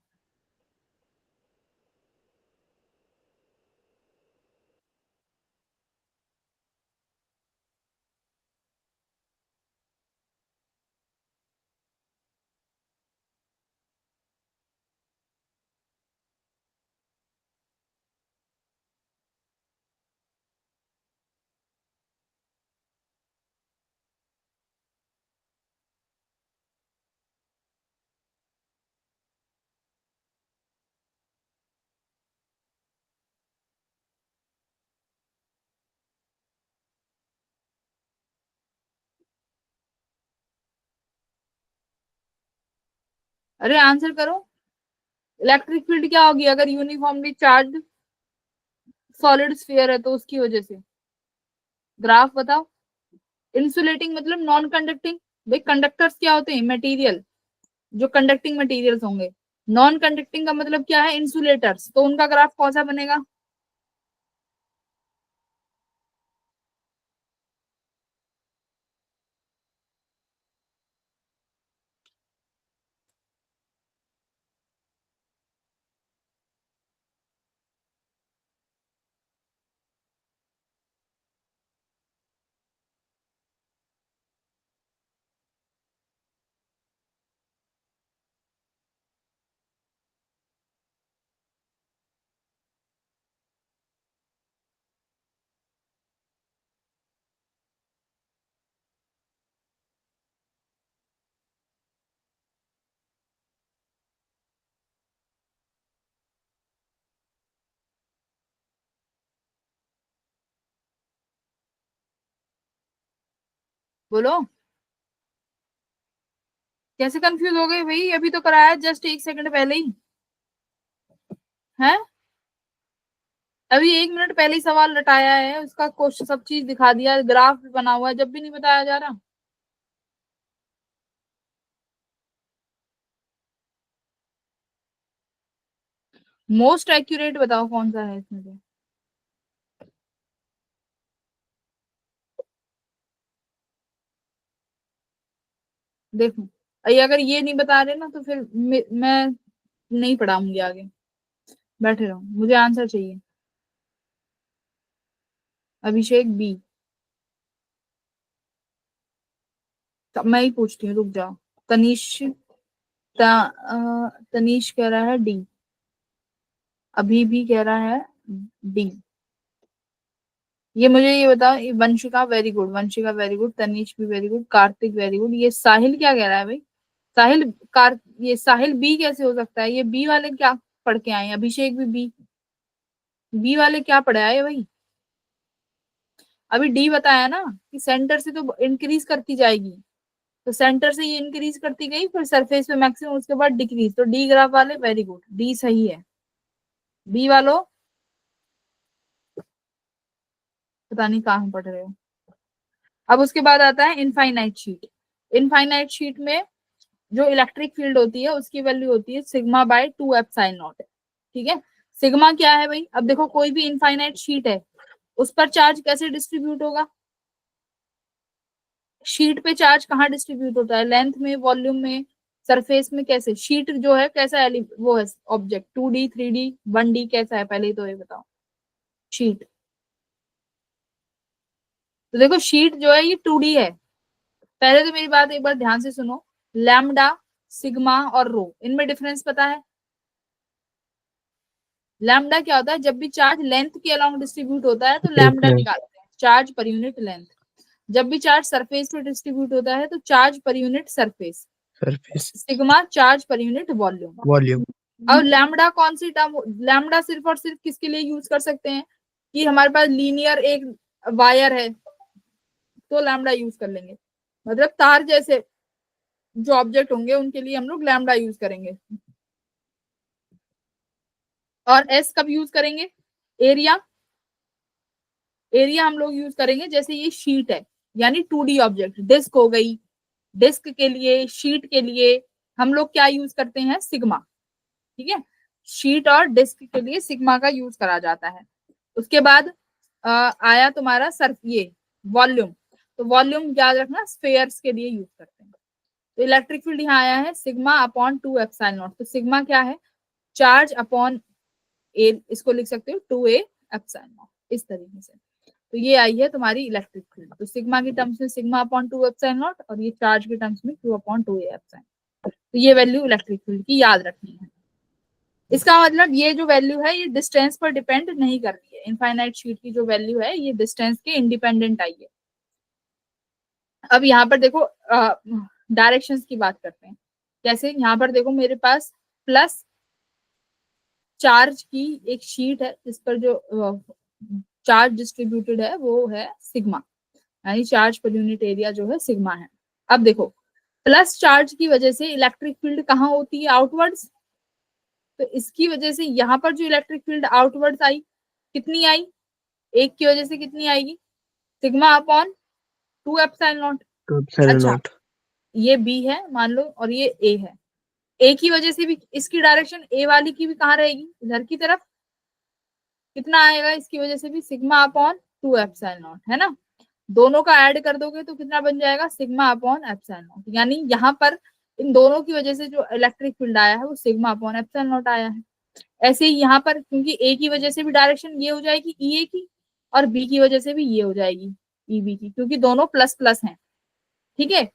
अरे आंसर करो। इलेक्ट्रिक फील्ड क्या होगी अगर यूनिफॉर्मली चार्ज सॉलिड स्फीयर है, तो उसकी वजह से ग्राफ बताओ। इंसुलेटिंग मतलब नॉन कंडक्टिंग। भाई कंडक्टर्स क्या होते हैं, मटेरियल, जो कंडक्टिंग मटेरियल्स होंगे। नॉन कंडक्टिंग का मतलब क्या है, इंसुलेटर्स। तो उनका ग्राफ कौन सा बनेगा। बोलो। कैसे कंफ्यूज हो गए भाई, अभी तो कराया जस्ट 1 सेकंड पहले ही है। अभी 1 मिनट पहले ही सवाल रटाया है, उसका क्वेश्चन सब चीज दिखा दिया, ग्राफ भी बना हुआ है, जब भी नहीं बताया जा रहा। मोस्ट एक्यूरेट बताओ कौन सा है इसमें से। देखो ये अगर ये नहीं बता रहे ना तो फिर मैं नहीं पढ़ाऊंगी आगे, बैठे रहो, मुझे आंसर चाहिए। अभिषेक बी। मैं ही पूछती हूँ, रुक जाओ। तनीश तनीश कह रहा है डी। अभी भी कह रहा है डी। ये मुझे ये बताओ, ये Vanshika very good, Vanshika very good, Tanish भी very good, Kartik very good. ये साहिल क्या कह रहा है भाई? साहिल ये साहिल बी कैसे हो सकता है? ये बी वाले क्या पढ़ के आए हैं? अभिषेक भी बी। बी वाले क्या पढ़े आए भाई? अभी डी बताया ना कि सेंटर से तो इंक्रीज करती जाएगी, तो सेंटर से ये इंक्रीज करती गई, फिर सरफेस पे मैक्सिमम, उसके बाद डिक्रीज। तो डी ग्राफ वाले वेरी गुड, डी सही है। बी वालों पता नहीं कहाँ पढ़ रहे हो। अब उसके बाद आता है इनफाइनाइट शीट। इनफाइनाइट शीट में जो इलेक्ट्रिक फील्ड होती है उसकी वैल्यू होती है सिग्मा बाय 2 एप्सिलॉन नॉट। ठीक है, सिग्मा क्या है भाई? अब देखो कोई भी इनफाइनाइट शीट है, उस पर चार्ज कैसे डिस्ट्रीब्यूट होगा? शीट पे चार्ज कहाँ डिस्ट्रीब्यूट होता है? लेंथ में, वॉल्यूम में, सरफेस में? कैसे? शीट जो है कैसा वो है ऑब्जेक्ट? 2D 3D 1D कैसा है? पहले तो ये बताओ शीट। तो देखो शीट जो है ये 2D है। पहले तो मेरी बात एक बार ध्यान से सुनो। लैम्डा, सिग्मा और रो, इनमें डिफरेंस पता है? लैम्डा क्या होता है? जब भी चार्ज लेंथ के अलोंग डिस्ट्रीब्यूट होता है तो लैम्डा yes, निकालते हैं, चार्ज पर यूनिट लेंथ। जब भी चार्ज सरफेस पे डिस्ट्रीब्यूट होता है तो charge per unit surface. surface sigma charge per unit volume. volume, और लैम्डा कौन सी टर्म? लैम्डा सिर्फ और सिर्फ किसके लिए यूज कर सकते हैं? कि हमारे पास लीनियर एक वायर है तो लैम्डा यूज कर लेंगे, मतलब तार जैसे जो ऑब्जेक्ट होंगे उनके लिए हम लोग लैम्डा यूज करेंगे। और एस कब यूज करेंगे? एरिया। एरिया हम लोग यूज करेंगे जैसे ये शीट है, यानी 2D ऑब्जेक्ट, डिस्क हो गई, डिस्क के लिए, शीट के लिए हम लोग क्या यूज करते हैं? सिग्मा। ठीक है, शीट और डिस्क के लिए सिग्मा का यूज करा जाता है। उसके बाद आया तुम्हारा सर ये वॉल्यूम। तो वॉल्यूम याद रखना स्फेयर्स के लिए यूज करते हैं। तो इलेक्ट्रिक फील्ड यहाँ आया है सिग्मा अपॉन 2 एप्सिलॉन नॉट। तो सिग्मा क्या है? चार्ज अपॉन ए, इसको लिख सकते हो 2a एप्सिलॉन नॉट, इस तरीके से। तो ये आई है तुम्हारी इलेक्ट्रिक फील्ड। तो सिग्मा की टर्म्स में सिग्मा अपॉन 2 एप्सिलॉन नॉट, और ये चार्ज के टर्म्स में q अपॉन 2a एप्सिलॉन। तो ये वैल्यू इलेक्ट्रिक फील्ड की याद रखनी है। इसका मतलब ये जो वैल्यू है ये डिस्टेंस पर डिपेंड नहीं कर रही है। इनफाइनाइट शीट की जो वैल्यू है ये डिस्टेंस के इंडिपेंडेंट आई है। अब यहाँ पर देखो डायरेक्शंस की बात करते हैं। जैसे यहाँ पर देखो मेरे पास प्लस चार्ज की एक शीट है जिस पर जो चार्ज डिस्ट्रीब्यूटेड है वो है सिग्मा, यानी चार्ज पर यूनिट एरिया जो है सिग्मा है। अब देखो प्लस चार्ज की वजह से इलेक्ट्रिक फील्ड कहाँ होती है? आउटवर्ड्स। तो इसकी वजह से यहाँ पर जो इलेक्ट्रिक फील्ड आउटवर्ड्स आई, कितनी आई? एक की वजह से कितनी आएगी? Sigma upon 2 epsilon not. to epsilon अच्छा, naught, ये बी है मान लो और ये ए है। ए की वजह से भी इसकी डायरेक्शन ए वाली की भी कहाँ रहेगी? इधर की तरफ। कितना आएगा इसकी वजह से भी? सिग्मा अपॉन 2 एप्सिलॉन नॉट, है ना? दोनों का ऐड कर दोगे तो कितना बन जाएगा? Sigma upon epsilon not. यानी यहाँ पर इन दोनों की वजह से जो इलेक्ट्रिक फील्ड आया है वो सिग्मा अपॉन एप्सिलॉन नॉट आया है। ऐसे ही यहाँ पर क्योंकि ए की वजह से भी डायरेक्शन ये हो जाएगी ई ए की, और बी की वजह से भी ये हो जाएगी ई बी की, क्योंकि दोनों प्लस प्लस हैं। ठीक है,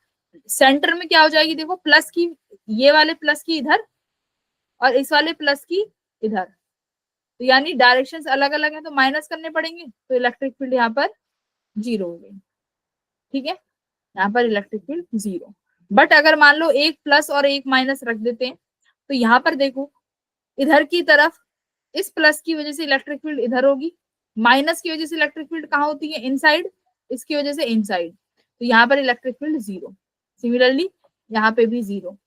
सेंटर में क्या हो जाएगी? देखो प्लस की, ये वाले प्लस की इधर और इस वाले प्लस की इधर, तो यानी डायरेक्शंस अलग अलग हैं तो माइनस करने पड़ेंगे, तो इलेक्ट्रिक फील्ड यहाँ पर जीरो हो गई। ठीक है, यहाँ पर इलेक्ट्रिक फील्ड जीरो। बट अगर मान लो एक प्लस और एक माइनस रख देते हैं तो यहाँ पर देखो इधर की तरफ इस प्लस की वजह से इलेक्ट्रिक फील्ड इधर होगी, माइनस की वजह से इलेक्ट्रिक फील्ड कहाँ होती है? इनसाइड, इसकी वजह से इनसाइड, तो यहाँ पर इलेक्ट्रिक फील्ड जीरो। सिमिलरली यहाँ पे भी जीरो,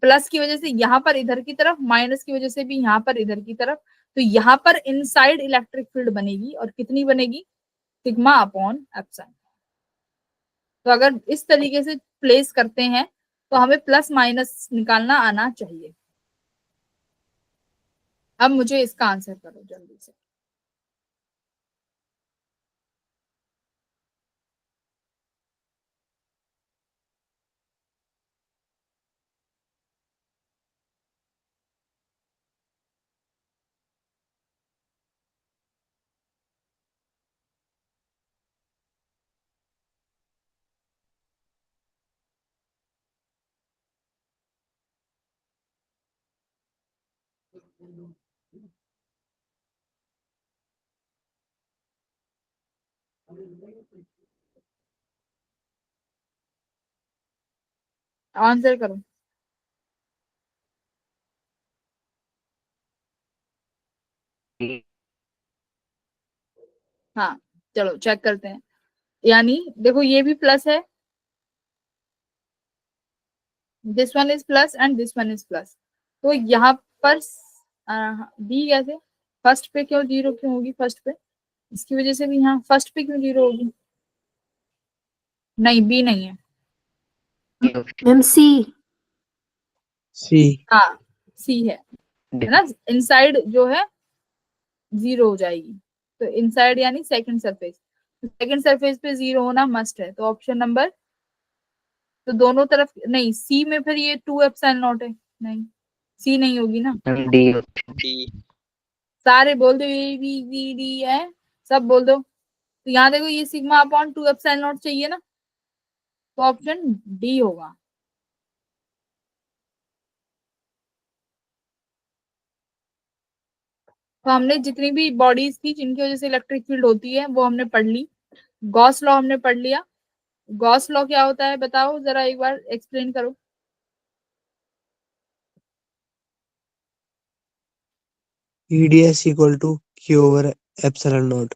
प्लस की वजह से यहाँ पर इधर की तरफ, माइनस की वजह से भी यहाँ पर इधर की तरफ, तो यहाँ पर इनसाइड इलेक्ट्रिक फील्ड बनेगी, और कितनी बनेगी? Sigma upon epsilon. तो अगर इस तरीके से प्लेस करते हैं तो हमें प्लस माइनस निकालना आना चाहिए। अब मुझे इसका आंसर करो जल्दी से। आंसर करो। हाँ, चलो चेक करते हैं। यानी देखो ये भी प्लस है, this one is plus and this one is plus. तो यहाँ पर डी कैसे, फर्स्ट पे क्यों जीरो क्यों होगी, फर्स्ट पे इसकी वजह से भी यहाँ फर्स्ट पे क्यों जीरो होगी, नहीं बी नहीं है। मैम सी। सी। हाँ सी है ना, इनसाइड जो है जीरो हो जाएगी। तो इनसाइड यानी सेकंड सरफेस, सेकंड सरफेस पे जीरो होना मस्ट है, तो ऑप्शन नंबर, तो दोनों तरफ नहीं, सी में फिर ये 2 एप्सिलॉन नॉट है, नहीं सी नहीं होगी ना। डी। सारे बोल दो, ए बी सी डी है, सब बोल दो। तो यहाँ देखो ये सिग्मा अपॉन 2 एप्सिलॉन नॉट चाहिए ना, तो ऑप्शन डी होगा। तो हमने जितनी भी बॉडीज थी जिनकी वजह से इलेक्ट्रिक फील्ड होती है वो हमने पढ़ ली। गॉस लॉ हमने पढ़ लिया। गॉस लॉ क्या होता है बताओ जरा, एक बार एक्सप्लेन करो। EDS equal to Q over epsilon naught.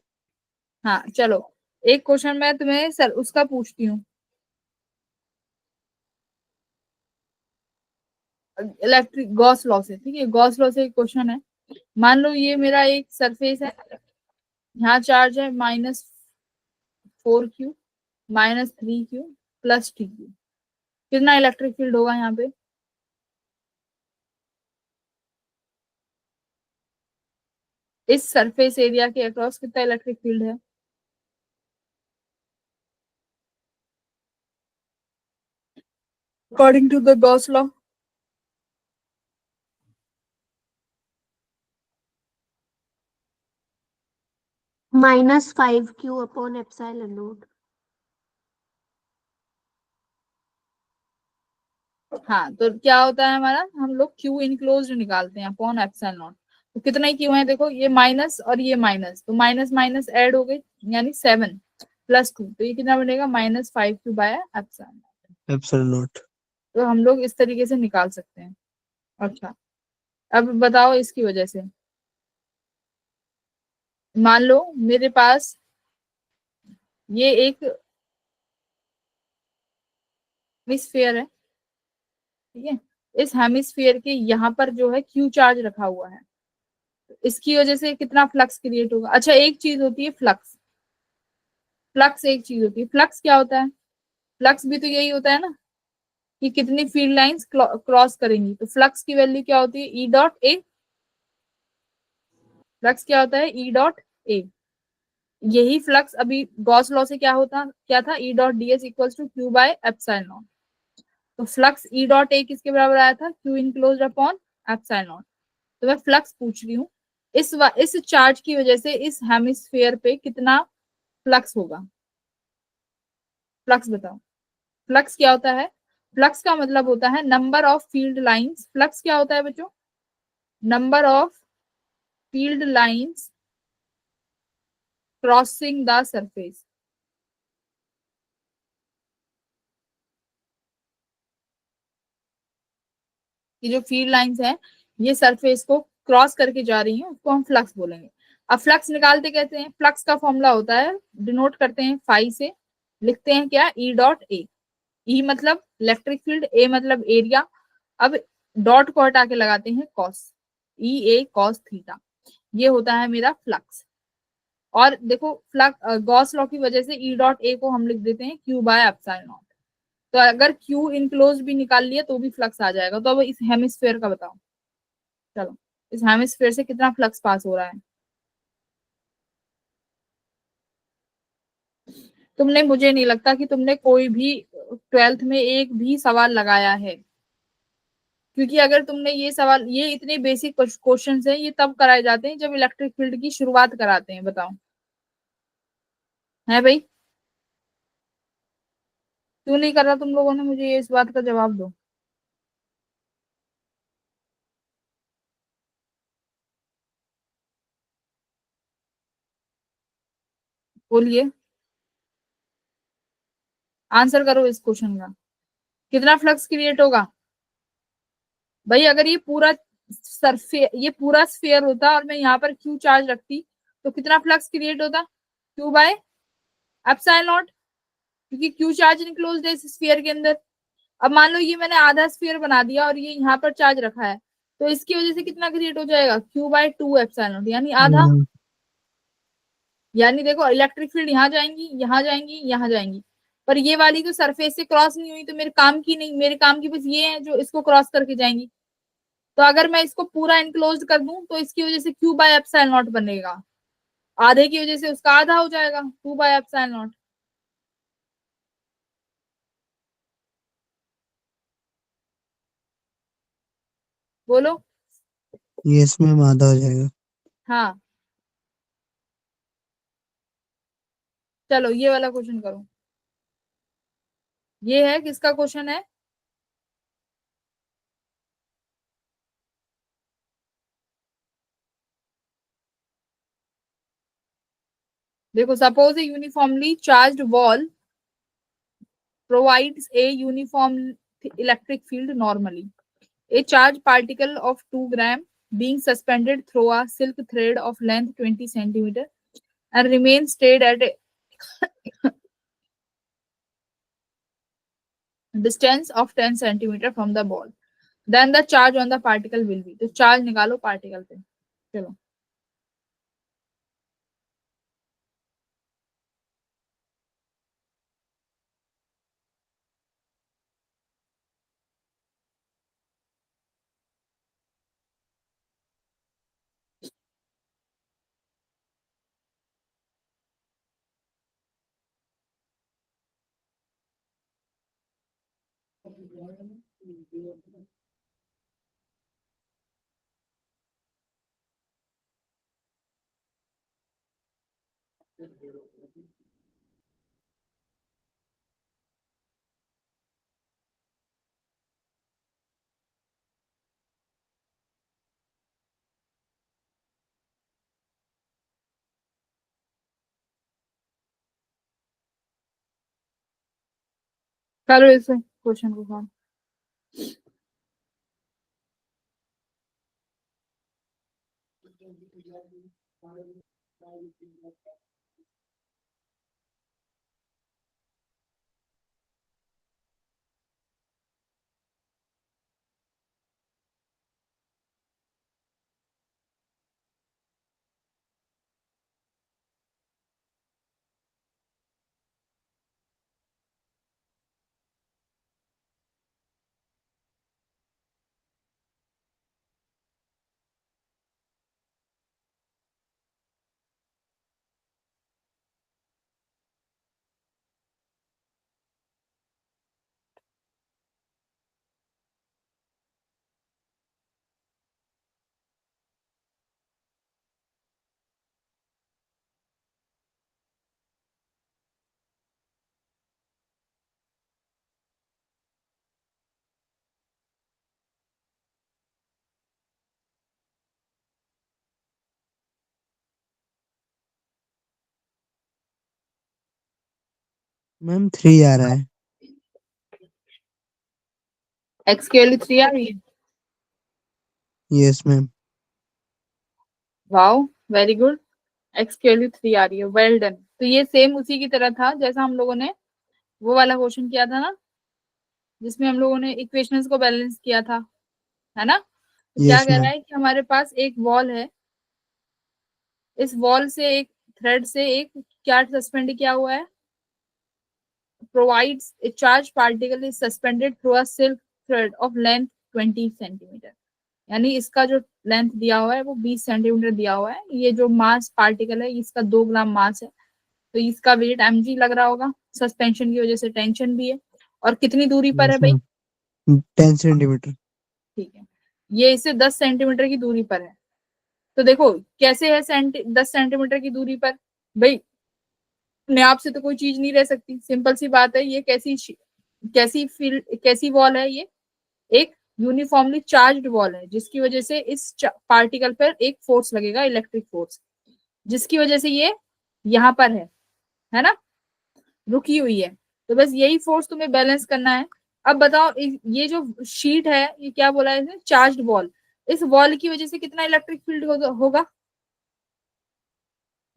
हाँ चलो, एक क्वेश्चन मैं तुम्हें सर उसका पूछती हूँ, इलेक्ट्रिक गॉस लॉ से, ठीक है, गॉस लॉ से एक क्वेश्चन है। मान लो ये मेरा एक सरफेस है, यहाँ चार्ज है -4Q, -3Q, +TQ। कितना इलेक्ट्रिक फील्ड होगा यहाँ पे, इस सरफेस एरिया के अक्रॉस कितना इलेक्ट्रिक फील्ड है। According to the Gauss law, -5Q upon epsilon naught. हाँ तो क्या होता है हमारा, हम लोग Q इनक्लोज्ड निकालते हैं अपॉन एप्सिलॉन नॉट। तो कितना ही Q है देखो, ये माइनस और ये माइनस, तो माइनस माइनस ऐड हो गई, यानी 7 +2, तो ये कितना बनेगा -5Q बाय एप्सिलॉन नॉट। तो हम लोग इस तरीके से निकाल सकते हैं। अच्छा, अब बताओ इसकी वजह से, मान लो मेरे पास ये एक हेमिस्फीयर है, ठीक है, इस हेमिस्फीयर के यहाँ पर जो है Q चार्ज रखा हुआ है, इसकी वजह से कितना फ्लक्स क्रिएट होगा। अच्छा एक चीज होती है फ्लक्स, फ्लक्स एक चीज होती है, फ्लक्स क्या होता है, फ्लक्स भी तो यही होता है ना कि कितनी फील्ड लाइंस क्रॉस करेंगी। तो फ्लक्स की वैल्यू क्या होती है, ई डॉट ए, फ्लक्स क्या होता है, ई डॉट ए। यही फ्लक्स अभी गॉस लॉ से क्या था, E dot D S equal to Q by epsilon naught. तो फ्लक्स ई डॉट ए किसके बराबर आया था, Q enclosed upon epsilon naught. तो मैं फ्लक्स पूछ रही हूँ, इस चार्ज की वजह से इस हेमिस्फीयर पे कितना फ्लक्स होगा, फ्लक्स बताओ। फ्लक्स क्या होता है, फ्लक्स का मतलब होता है number of field lines. Flux क्या होता है बच्चों, number of field lines crossing the surface. ये जो फील्ड लाइंस हैं ये सरफेस को क्रॉस करके जा रही हैं, उसको हम फ्लक्स बोलेंगे। अब फ्लक्स निकालते कैसे हैं, फ्लक्स का फॉर्मूला होता है, डिनोट करते हैं फाई से, लिखते हैं क्या, ई डॉट ए। ई मतलब इलेक्ट्रिक फील्ड, ए मतलब एरिया। अब डॉट को हटा के लगाते हैं कॉस, ई ए कॉस थीटा, ये होता है मेरा फ्लक्स। और देखो फ्लक्स गॉस लॉ की वजह से ई डॉट ए को हम लिख देते हैं क्यू बाय एप्सिलॉन नॉट। तो अगर क्यू इनक्लोज भी निकाल लिया तो भी फ्लक्स आ जाएगा। तो अब इस हेमिस्फेयर का बताओ, चलो इस हेमिस्फेयर से कितना फ्लक्स पास हो रहा है। तुमने, मुझे नहीं लगता कि तुमने कोई भी 12th में एक भी सवाल लगाया है, क्योंकि अगर तुमने ये सवाल, ये इतने बेसिक क्वेश्चंस हैं, ये तब कराए जाते हैं जब इलेक्ट्रिक फील्ड की शुरुआत कराते हैं, बताओ है भाई, क्यों नहीं कर रहा तुम लोगों ने, मुझे ये इस बात का जवाब दो। बोलिए, आंसर करो इस क्वेश्चन का, कितना फ्लक्स क्रिएट होगा भाई? अगर ये पूरा स्फीयर होता और मैं यहाँ पर क्यू चार्ज रखती तो कितना फ्लक्स क्रिएट होता? क्यू बाय एप्सिलॉन नॉट, क्योंकि क्यू चार्ज इनक्लोज्ड है इस स्फीयर के अंदर। अब मान लो ये मैंने आधा स्फीयर बना दिया और ये यहाँ पर चार्ज रखा है, तो इसकी वजह से कितना क्रिएट हो जाएगा? क्यू बाय 2 एप्सिलॉन नॉट, यानी आधा। यानी देखो इलेक्ट्रिक फील्ड यहाँ जाएंगी, यहाँ जाएंगी, यहाँ जाएंगी, पर ये वाली तो सरफेस से क्रॉस नहीं हुई, तो मेरे काम की नहीं, मेरे काम की बस ये है जो इसको क्रॉस करके जाएंगी। तो अगर मैं इसको पूरा इनक्लोज कर दूं तो इसकी वजह से क्यू बाय एप्सिलॉन नॉट बनेगा, आधे की वजह से उसका आधा हो जाएगा 2 बाय एप्सिलॉन नॉट। बोलो। यस मैम, आधा हो जाएगा। हाँ, चलो ये वाला क्वेश्चन करो। ये है किसका क्वेश्चन है? देखो, suppose A uniformly charged ball provides a uniform electric field normally. A charged particle of 2 gram being suspended through a silk thread of length 20 centimeter and remains stayed at a distance of 10 centimeter from the ball. Then the charge on the particle will be. तो चार्ज निकालो पार्टिकल पे। चलो, करो इसे क्वेश्चन को सॉल्व। मैम 3 आ रहा है। एक्स की वैल्यू 3 आ रही है। Yes ma'am. Wow, very good. X की वैल्यू 3 आ रही है, वेल डन। तो ये सेम उसी की तरह था जैसा हम लोगों ने वो वाला क्वेश्चन किया था ना, जिसमें हम लोगों ने इक्वेशंस को बैलेंस किया था, है ना? तो क्या यस कह रहा मैम। है कि हमारे पास एक वॉल है, इस वॉल से एक थ्रेड से एक क्या सस्पेंड किया हुआ है? Provides a charge particle is suspended through a silk thread of length 20 centimetre. यानी इसका जो लेंथ दिया हुआ है वो 20 सेंटीमीटर दिया हुआ है। ये जो मास पार्टिकल है इसका 2 ग्राम मास है, तो इसका वेट mg लग रहा होगा, सस्पेंशन की वजह से टेंशन भी है। और कितनी दूरी पर है यस भाई? Ma'am, 10 centimetre. ठीक है, ये इससे 10 सेंटीमीटर की दूरी पर है। तो देखो कैसे है 10 सेंटीमीटर की दूरी पर भाई, अपने आप से तो कोई चीज नहीं रह सकती, सिंपल सी बात है। ये कैसी फील्ड, कैसी वॉल है? ये एक यूनिफॉर्मली चार्ज्ड वॉल है, जिसकी वजह से इस पार्टिकल पर एक फोर्स लगेगा, इलेक्ट्रिक फोर्स, जिसकी वजह से ये यहाँ पर है। है ना, रुकी हुई है। तो बस यही फोर्स तुम्हें बैलेंस करना है। अब बताओ ये जो शीट है ये क्या बोला है इसने, चार्ज्ड बॉल। इस बॉल की वजह से कितना इलेक्ट्रिक फील्ड होगा?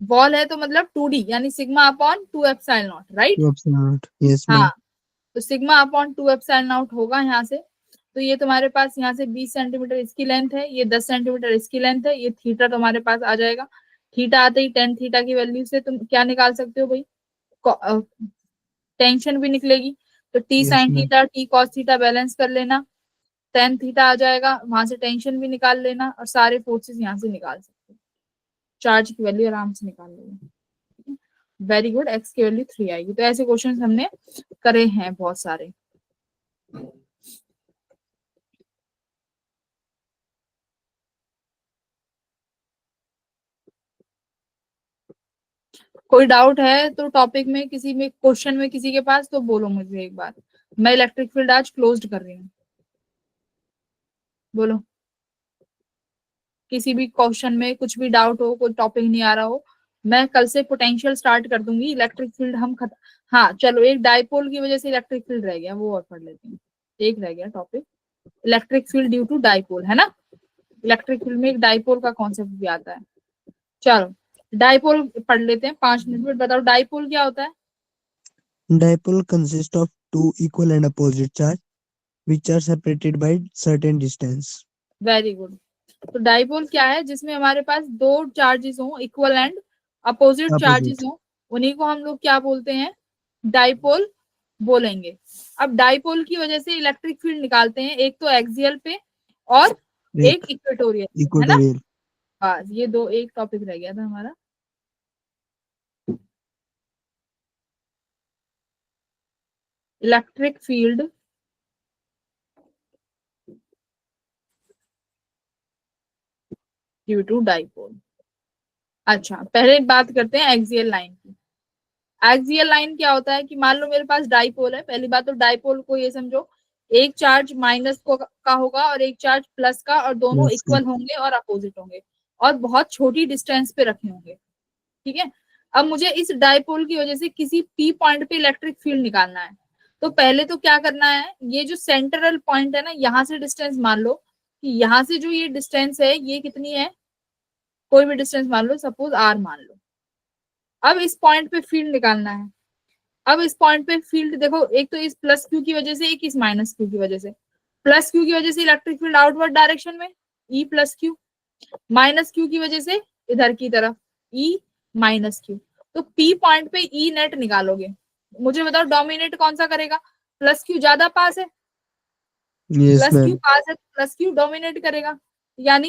बॉल है तो मतलब 2D यानी sigma upon 2 epsilon not, right? Absolute. Yes, हाँ, ma'am. तो सिग्मा अपॉन 2 एप्सिलॉन नॉट होगा यहाँ से। तो ये तुम्हारे पास यहाँ से 20 सेंटीमीटर इसकी लेंथ है, ये 10 सेंटीमीटर इसकी लेंथ है, ये थीटा तुम्हारे पास आ जाएगा। थीटा आते ही टेन थीटा की वैल्यू से तुम क्या निकाल सकते हो भाई, टेंशन भी निकलेगी। तो T Yes, sine ma'am. Theta T cos theta balance कर लेना, टेन थीटा आ जाएगा, वहां से टेंशन भी निकाल लेना और सारे फोर्सेस यहाँ से निकाल सकते हो, चार्ज की वैल्यू आराम से निकाल लेना। वेरी गुड, एक्स की वैल्यू 3 आएगी। तो ऐसे क्वेश्चन हमने करे हैं बहुत सारे। कोई डाउट है तो टॉपिक में किसी में क्वेश्चन में किसी के पास तो बोलो मुझे एक बार। मैं इलेक्ट्रिक फील्ड आज क्लोज्ड कर रही हूँ, बोलो। किसी भी क्वेश्चन में कुछ भी डाउट हो, कोई टॉपिक नहीं आ रहा हो, मैं कल से पोटेंशियल स्टार्ट कर दूंगी। इलेक्ट्रिक फील्ड हम हाँ चलो, एक डाइपोल की वजह से इलेक्ट्रिक फील्ड रह गया, वो और पढ़ लेते हैं। एक रह गया topic, electric field due to dipole, है ना। इलेक्ट्रिक फील्ड में एक डाइपोल का कॉन्सेप्ट भी आता है। चलो डाइपोल पढ़ लेते हैं 5 मिनट में। बताओ डाइपोल क्या होता है? Dipole consists of two equal and opposite charge which are separated by certain distance. Very good. तो डाइपोल क्या है? जिसमें हमारे पास दो चार्जेस हो, equal and opposite charges Opposite. हो, उन्हीं को हम लोग क्या बोलते हैं? डाइपोल बोलेंगे। अब डाइपोल की वजह से इलेक्ट्रिक फील्ड निकालते हैं, एक तो एक्सियल पे और एक एक इक्वेटोरियल, है ना। equatorial. बस ये दो, एक टॉपिक रह गया था हमारा। Electric field due to dipole. अच्छा पहले बात करते हैं एक्सियल लाइन की। एक्सियल लाइन क्या होता है कि मान लो मेरे पास डाइपोल है। पहली बात तो डाइपोल को ये समझो, एक चार्ज माइनस को का होगा और एक चार्ज प्लस का, और दोनों Yes, इक्वल होंगे और अपोजिट होंगे और बहुत छोटी डिस्टेंस पे रखे होंगे, ठीक है। अब मुझे इस डाइपोल की वजह से किसी पी पॉइंट पे इलेक्ट्रिक फील्ड निकालना है। तो पहले तो क्या करना है, ये जो सेंट्रल पॉइंट है ना, यहाँ से डिस्टेंस मान लो कि यहाँ से जो ये डिस्टेंस है ये कितनी है, कोई भी डिस्टेंस मान लो, सपोज आर मान लो। अब इस पॉइंट पे फील्ड निकालना है। अब इस पॉइंट पे फील्ड देखो, एक तो इस प्लस क्यू की वजह से, एक इस माइनस क्यू की वजह से। प्लस क्यू की वजह से इलेक्ट्रिक फील्ड आउटवर्ड डायरेक्शन में, E plus Q. Minus Q की वजह से इधर की तरफ, ई माइनस क्यू। तो पी पॉइंट पे ई नेट निकालोगे, मुझे बताओ डोमिनेट कौन सा करेगा? प्लस क्यू ज्यादा पास है, yes, प्लस क्यू ma'am. पास है, प्लस क्यू डोमिनेट करेगा। यानी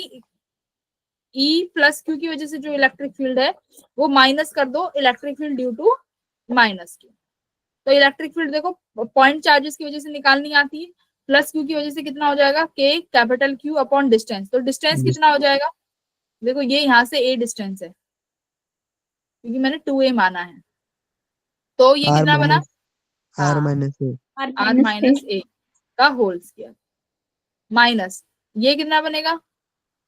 ई प्लस क्यू की वजह से जो इलेक्ट्रिक फील्ड है वो माइनस कर दो electric field due to minus Q. तो इलेक्ट्रिक फील्ड देखो पॉइंट चार्जेस की वजह से निकालनी आती है। प्लस क्यू की वजह से कितना हो जाएगा, K capital Q upon distance. तो डिस्टेंस Dis- कितना हो जाएगा? देखो ये यहाँ से ए डिस्टेंस है, क्योंकि मैंने 2a माना है। तो ये R कितना बना? minus R हाँ, minus A. R R minus A. Minus A का होल स्क्वायर माइनस ये कितना बनेगा,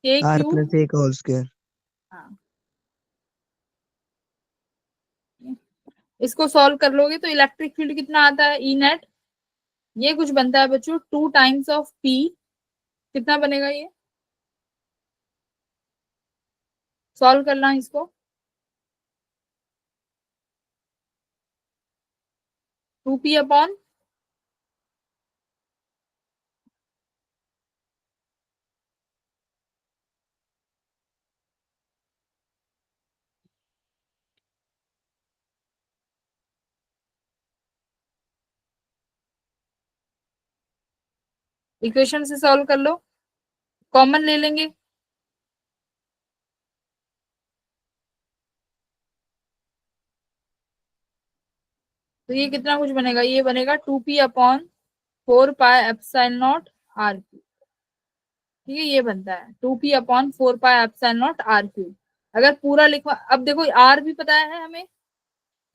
के R क्यू। plus A का whole square. हाँ, इसको सॉल्व कर लोगे तो इलेक्ट्रिक फील्ड कितना आता है, ई नेट। ये कुछ बनता है बच्चों 2 टाइम्स ऑफ पी। कितना बनेगा ये, सॉल्व करना इसको। 2p अपॉन इक्वेशन से सॉल्व कर लो, कॉमन ले लेंगे। तो ये कितना कुछ बनेगा, ये बनेगा 2p upon 4 pi epsilon naught R Q. ठीक है, ये बनता है 2p upon 4 pi epsilon naught R Q. अगर पूरा लिखवा, अब देखो आर भी पता है हमें,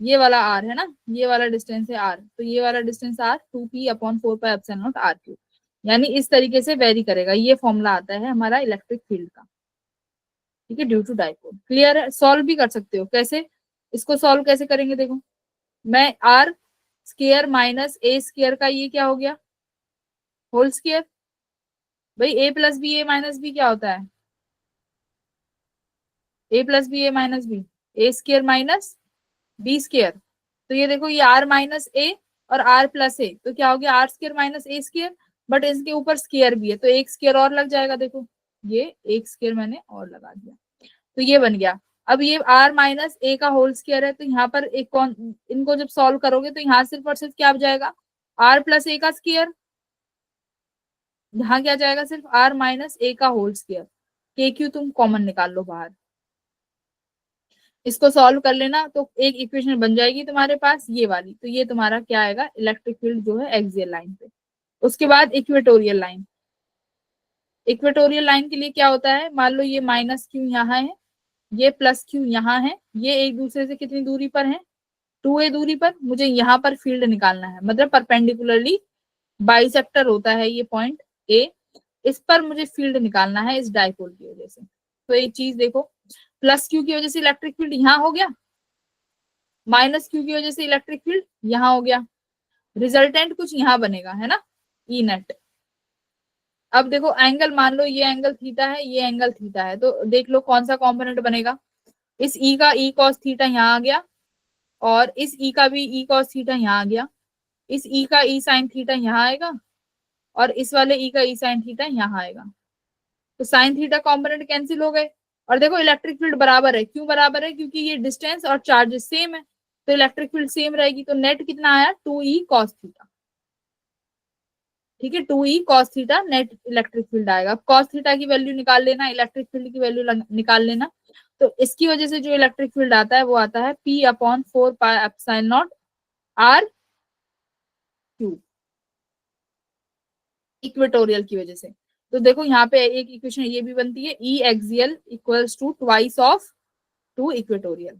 ये वाला आर है ना, ये वाला डिस्टेंस है आर, तो ये वाला distance R 2p upon 4 pi epsilon naught R Q. यानी इस तरीके से वेरी करेगा, ये फॉर्मूला आता है हमारा इलेक्ट्रिक फील्ड का। ठीक है, ड्यू टू डाइपोल। क्लियर है, सॉल्व भी कर सकते हो। कैसे? इसको सॉल्व कैसे करेंगे देखो, मैं R square minus A square का ये क्या हो गया, होल स्क्वायर। भाई A plus B A minus B क्या होता है, A plus B A minus B, A square minus B square. तो ये देखो ये आर माइनस ए और आर प्लस ए, तो क्या हो गया R square minus A square, but इसके ऊपर स्क्वायर भी है तो एक स्क्वायर और लग जाएगा। देखो ये एक स्क्वायर मैंने और लगा दिया, तो ये बन गया। अब ये आर माइनस ए का होल स्क्वायर है, तो यहाँ पर एक कौन, इनको जब सॉल्व करोगे तो यहाँ सिर्फ और सिर्फ क्या हो जाएगा, आर प्लस ए का स्क्वायर, यहाँ क्या जाएगा सिर्फ आर माइनस ए का होल स्क्वायर। के क्यू तुम कॉमन निकाल लो बाहर, इसको सॉल्व कर लेना तो एक इक्वेशन बन जाएगी तुम्हारे पास ये वाली। तो ये तुम्हारा क्या आएगा, इलेक्ट्रिक फील्ड जो है एक्सियल लाइन पे। उसके बाद इक्वेटोरियल लाइन, इक्वेटोरियल लाइन के लिए क्या होता है, मान लो ये माइनस क्यू यहाँ है, ये प्लस क्यू यहाँ है, ये एक दूसरे से कितनी दूरी पर है, 2a दूरी पर। मुझे यहाँ पर फील्ड निकालना है, मतलब परपेंडिकुलरली बाइसेक्टर होता है ये पॉइंट ए, इस पर मुझे फील्ड निकालना है इस डाइपोल की वजह से। तो एक चीज देखो, प्लस क्यू की वजह से इलेक्ट्रिक फील्ड यहाँ हो गया, माइनस क्यू की वजह से इलेक्ट्रिक फील्ड यहाँ हो गया, रिजल्टेंट कुछ यहाँ बनेगा है ना, ई नेट। अब देखो एंगल, मान लो ये एंगल थीटा है, ये एंगल थीटा है, तो देख लो कौन सा कॉम्पोनेंट बनेगा, इस ई का ई कॉस थीटा यहाँ आ गया, और इस ई का भी ई कॉस थीटा यहाँ आ गया, इस ई का ई साइन थीटा यहाँ आएगा, और इस वाले ई का ई साइन थीटा यहाँ आएगा। तो साइन थीटा कॉम्पोनेंट कैंसिल हो गए, और देखो इलेक्ट्रिक फील्ड बराबर है। क्यों बराबर है, क्योंकि ये डिस्टेंस और चार्जेस सेम है, तो इलेक्ट्रिक फील्ड सेम रहेगी। तो नेट कितना आया, 2e cos थीटा, ठीक है, 2e cos theta net electric field आएगा। अब cos थीटा की वैल्यू निकाल लेना, इलेक्ट्रिक फील्ड की वैल्यू निकाल लेना। तो इसकी वजह से जो इलेक्ट्रिक फील्ड आता है वो आता है P/4πε0 R क्यूब, इक्वेटोरियल की वजह से। तो देखो यहाँ पे एक इक्वेशन ये भी बनती है, E axial equals to twice of 2 equatorial,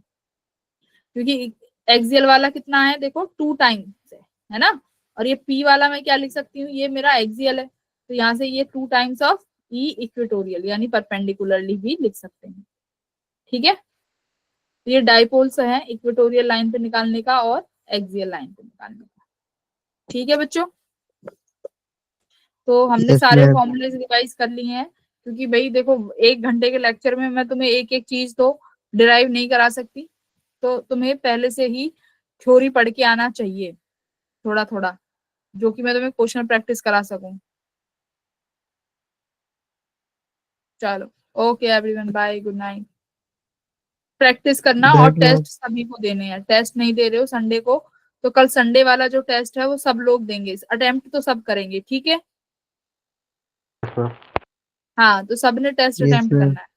क्योंकि एक्सियल वाला कितना है देखो 2 टाइम्स है ना, और ये P वाला मैं क्या लिख सकती हूँ, ये मेरा एक्सियल है, तो यहाँ से ये 2 टाइम्स ऑफ E इक्वेटोरियल यानी परपेंडिकुलरली भी लिख सकते हैं। ठीक है, तो ये डाइपोल्स है इक्वेटोरियल लाइन पे निकालने का और एक्सियल लाइन पे निकालने का। ठीक है बच्चों, तो हमने Yes, सारे ma'am. फॉर्मूले रिवाइज कर लिए हैं, क्योंकि भाई देखो 1 घंटे के लेक्चर में मैं तुम्हें एक एक चीज तो डिराइव नहीं करा सकती, तो तुम्हें पहले से ही थ्योरी पढ़ के आना चाहिए थोड़ा थोड़ा, जो कि मैं तुम्हें क्वेश्चन प्रैक्टिस करा सकूं। चलो okay everyone, bye, good night. Practice करना, Good और night, ma'am. टेस्ट सभी को देने हैं। टेस्ट नहीं दे रहे हो संडे को, तो कल संडे वाला जो टेस्ट है वो सब लोग देंगे, अटेम्प्ट तो सब करेंगे, ठीक है। हाँ, तो सबने टेस्ट Yes, अटेम्प्ट ma'am. करना है।